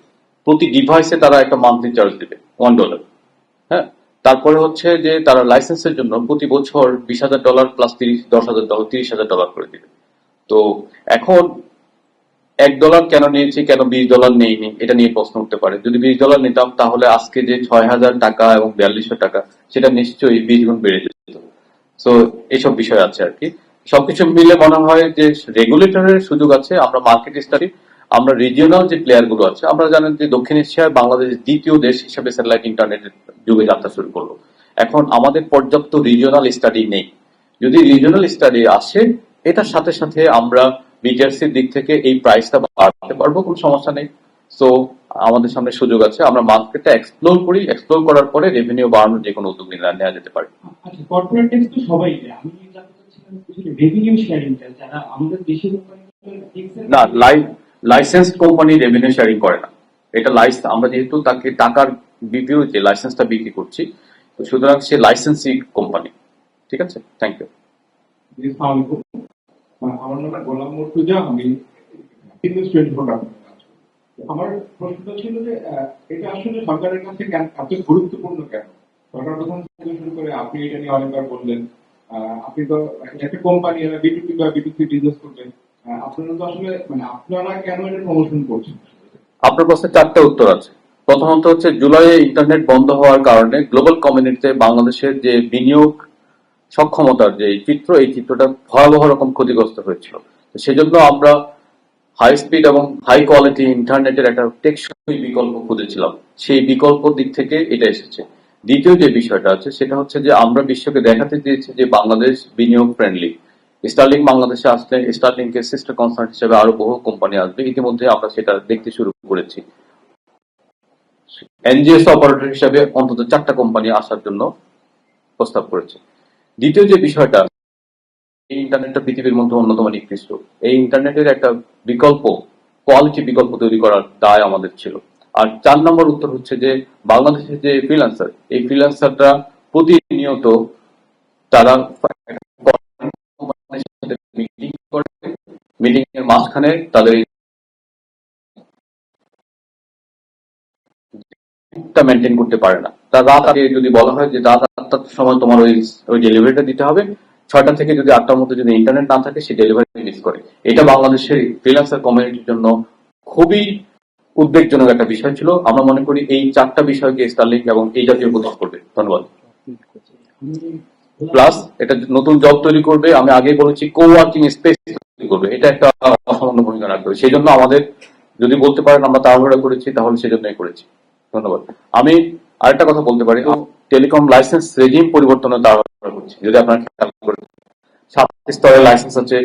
প্রতি ডিভাইসে তারা একটা মান্থলি চার্জ দেবে $1। হ্যাঁ, তারপরে হচ্ছে যে তারা লাইসেন্সের জন্য প্রতি বছর $20,000 প্লাস $10,000, $30,000 করে দিবে। তো এখন $1 কেন নিয়েছি, কেন $20 নেইনি, এটা নিয়ে প্রশ্ন উঠতে পারে। যদি $20 নিতাম তাহলে আজকে যে 6,000 টাকা এবং 4200 টাকা, সেটা নিশ্চয়ই 20 গুণ বেড়ে যেত। তো এইসব বিষয় আছে আর কি। সবকিছু মিলে মনে হয় যে রেগুলেটরের সুযোগ আছে। আমরা মার্কেট স্টাডি, আমরা রিজিওনাল যে প্লেয়ার গুলো আছে, আমরা জানেন যে দক্ষিণ এশিয়ায় বাংলাদেশ দ্বিতীয় দেশ হিসেবে স্যাটেলাইট ইন্টারনেটের যুগে যাত্রা শুরু করলো। এখন আমাদের পর্যাপ্ত রিজিওনাল স্টাডি নেই। যদি রিজিওনাল স্টাডি আসে, এটার সাথে সাথে আমরা বিটিআরসির দিক থেকে এই প্রাইসটা বাড়াতে পারবো, কোনো সমস্যা নেই। সো আমাদের সামনে সুযোগ আছে, আমরা মার্কেটটা এক্সপ্লোর করি, এক্সপ্লোর করার পরে রেভিনিউ বাড়ানোর যে কোনো উদ্যোগ নেওয়া যেতে পারে। আচ্ছা, কর্পোরেট ট্যাক্স তো সবাই দেয়। আমি জানতে চাচ্ছিলাম রেভিনিউ শেয়ারিংটা যারা আমাদের দেশের না, লাইসেন্স কোম্পানি রেভিনিউ শেয়ারিং করে না। এটা আমরা যেহেতু তাকে টাকার বিপরীতে লাইসেন্সটা বিক্রি করছি, তো সুতরাং সে লাইসেন্সি কোম্পানি। ঠিক আছে, থ্যাংক ইউ। আমার নাম গোলাম মুর্তুজা, আমি ইনভেস্টমেন্ট প্রোগ্রাম। আমার প্রশ্নটা ছিল যে এটা আসলে সরকারের কাছে এত গুরুত্বপূর্ণ কেন? সরকার প্রথম থেকে শুরু করে, আপনি এটা নিয়ে অনেকবার বললেন, আপনি তো একটা কোম্পানি বিটুপি বা বিটুপি বিজনেস করবেন, আপনারা তো আসলে মানে আপনারা কেন এটা প্রমোশন করছেন? আপনার প্রশ্নে 4টা উত্তর আছে। প্রথমত হচ্ছে জুলাইয়ে ইন্টারনেট বন্ধ হওয়ার কারণে গ্লোবাল কমিউনিটিতে বাংলাদেশের যে বিনিয়োগ সক্ষমতার যে চিত্র, এই চিত্রটা ভয়াবহ রকম ক্ষতিগ্রস্ত হয়েছিল। সেজন্য আমরা হাই স্পিড এবং হাই কোয়ালিটি ইন্টারনেটের একটা টেকসই বিকল্প খুঁজেছিলাম। সেই বিকল্প দিক থেকে এটা এসেছে। দ্বিতীয় যে বিষয়টা আছে সেটা হচ্ছে যে আমরা বিশ্বকে দেখাতে চেয়েছি যে বাংলাদেশ বিনিয়োগ ফ্রেন্ডলি। স্টারলিংক বাংলাদেশে আসলে স্টারলিংকের সিস্টার কনসার্ন হিসেবে আরো বহু কোম্পানি আসবে, ইতিমধ্যে আমরা সেটা দেখতে শুরু করেছি। এনজিএস অপারেটর হিসেবে অন্তত 4টা কোম্পানি আসার জন্য প্রস্তাব করেছে। দ্বিতীয় যে বিষয়টা, এই ইন্টারনেটটা পৃথিবীর মধ্যে অন্যতম নিকৃষ্ট। এই ইন্টারনেটের একটা বিকল্প, কোয়ালিটি বিকল্প তৈরি করার দায় আমাদের ছিল। আর 4 নম্বর উত্তর হচ্ছে যে বাংলাদেশের যে ফ্রিল্যান্সার, এই ফ্রিল্যান্সাররা প্রতিনিয়ত তারা মিটিং করে, মিটিং এর মাঝখানে তাদের মেনটেন করতে পারে না। তার রাত আগে যদি বলা হয় যে রাত 8টার সময় তোমার ওই ডেলিভারিটা দিতে হবে, 6টা থেকে যদি 8টার মধ্যে যদি ইন্টারনেট না থাকে, সে ডেলিভারি মিস করে। এটা বাংলাদেশের ফ্রিল্যান্সার কমিউনিটির জন্য খুবই উদ্বেগজনক একটা বিষয় ছিল। আমরা মনে করি এই 4টা বিষয়কে স্টারলিংক এবং এই জাতীয় প্রতিষ্ঠান করবে। ধন্যবাদ। প্লাস এটা নতুন জব তৈরি করবে। আমি আগে বলেছি কো-ওয়ার্কিং স্পেস তৈরি করবে, এটা একটা অসামান্য ভূমিকা রাখবে। সেই জন্য আমাদের, যদি বলতে পারেন আমরা তাড়াহুড়া করেছি, তাহলে সেজন্যই করেছি। ধন্যবাদ। আমি আরেকটা কথা বলতে পারি, টেলিকম লাইসেন্স রেজিম পরিবর্তনে তাড়াহুড়া করছি। যদি আপনারা খেয়াল করেন, 7 স্তরের লাইসেন্স আছে,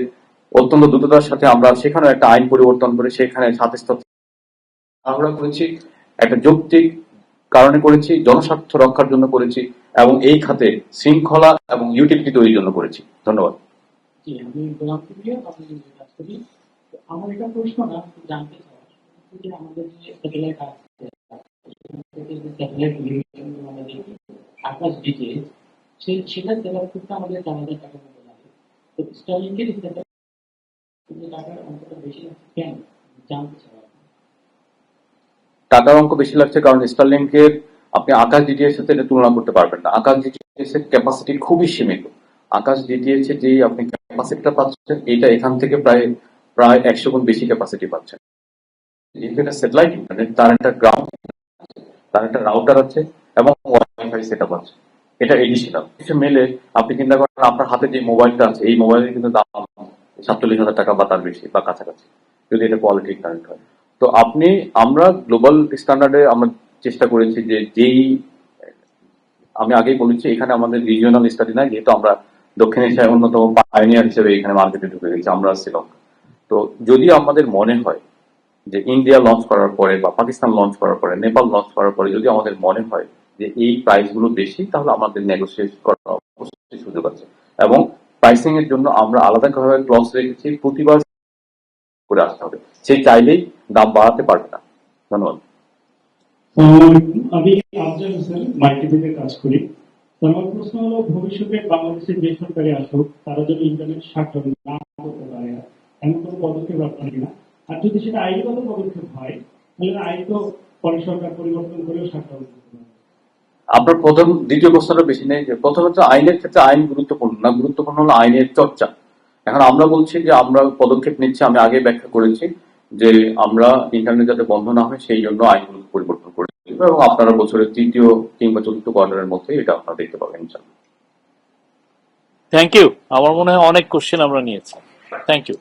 অত্যন্ত দ্রুততার সাথে আমরা সেখানে একটা আইন পরিবর্তন করে সেখানে 7 স্তর তাড়াহুড়া করেছি, একটা যৌক্তিক কারণে করেছি, জনস্বার্থ রক্ষার জন্য করেছি এবং এই খাতে শৃঙ্খলা এবং ইউটিলিটি তৈরির জন্য করেছি। ধন্যবাদ। জি, আমি গোলাম ফুলিয়া, আমি কাজ করি। আমার এটা প্রশ্ন না, জানতে চাওয়া যে আমাদের যে স্যাটেলাইট আছে, স্যাটেলাইট টেলিভিশন আমরা দেখি, আকাশ ডিজে, সেটা সেট আপ করতে আমাদের 4,000 টাকা মতো লাগে। তো স্টারলিংকের সেট আপ টাকার অঙ্কটা বেশি আছে কেন, জানতে চাওয়া। টাকার অঙ্ক বেশি লাগছে কারণ স্টারলিংকের আপনি আকাশ ডিটিএস সাথে এটা তুলনা করতে পারবেন না। আকাশ ডিটিএস এর ক্যাপাসিটি খুবই সীমিত। আকাশ ডিটিএস এর যে আপনি ক্যাপাসিটিটা পাচ্ছেন এটা এখান থেকে প্রায় প্রায় 100 গুণ বেশি ক্যাপাসিটি পাচ্ছেন। যেহেতু এটা স্যাটেলাইট ইন্টারনেট, তার একটা গ্রাউন্ড, তার একটা রাউটার আছে এবং ওয়াইফাই সেটআপ আছে। এটা এডিশনাল কিছু মেলে আপনি চিন্তা করেন আপনার হাতে যে মোবাইলটা আছে এই মোবাইলের কিন্তু দাম 47,000 টাকা বা তার বেশি বা কাছাকাছি যদি এটা কোয়ালিটি কানেক্ট হয়। তো আমরা গ্লোবাল স্ট্যান্ডার্ডে আমরা চেষ্টা করেছি যে যেই আমি আগেই বলেছি এখানে আমাদের রিজিওনাল স্টাডি নাই, যেহেতু আমরা দক্ষিণ এশিয়ায় অন্যতম পাইনিয়ার হিসেবে এখানে মার্কেটে ঢুকে গেছি আমরা শ্রীলঙ্কা। তো যদি আমাদের মনে হয় যে ইন্ডিয়া লঞ্চ করার পরে বা পাকিস্তান লঞ্চ করার পরে নেপাল লঞ্চ করার পরে যদি আমাদের মনে হয় যে এই প্রাইস গুলো বেশি, তাহলে আমাদের নেগোসিয়েট করার অবশ্যই সুযোগ আছে। এবং প্রাইসিং এর জন্য আমরা আলাদাভাবে ক্লজ রেখেছি, প্রতিবার করে আসতে হবে, সেই চাইলেই দাম বাড়াতে পারবে না। ধন্যবাদ। তো আমি আফজাল হোসেন মাল্টিমিডিয়া কাজ করি। তো আমার প্রশ্ন হলো, ভবিষ্যতে বাংলাদেশের বেসরকারি আসুক তারা যদি ইন্টারনেট শাটডাউন না করতে পারে এমন কোনো পদক্ষেপ আপনার কিনা? আর যদি সেটা আইনগত পদক্ষেপ হয় তাহলে আইন তো পরে সরকার পরিবর্তন করেও শাটডাউন করতে পারে। আপনার দ্বিতীয় প্রশ্নটা বেশি নেই যে প্রথম হচ্ছে আইনের ক্ষেত্রে আইন গুরুত্বপূর্ণ না, গুরুত্বপূর্ণ হলো আইনের চর্চা। এখন আমরা বলছি যে আমরা পদক্ষেপ নিচ্ছি, আমি আগে ব্যাখ্যা করেছি যে আমরা ইন্টারনেট যাতে বন্ধ না হয় সেই জন্য আইনগুলো পরিবর্তন করে দিব এবং আপনারা বছরের 3য় কিংবা 4র্থ কোয়ার্টারের মধ্যে এটা আপনারা দেখতে পাবেন ইনশাআল্লাহ। Thank you. আমার মনে হয় অনেক কোশ্চেন আমরা নিয়েছি। Thank you.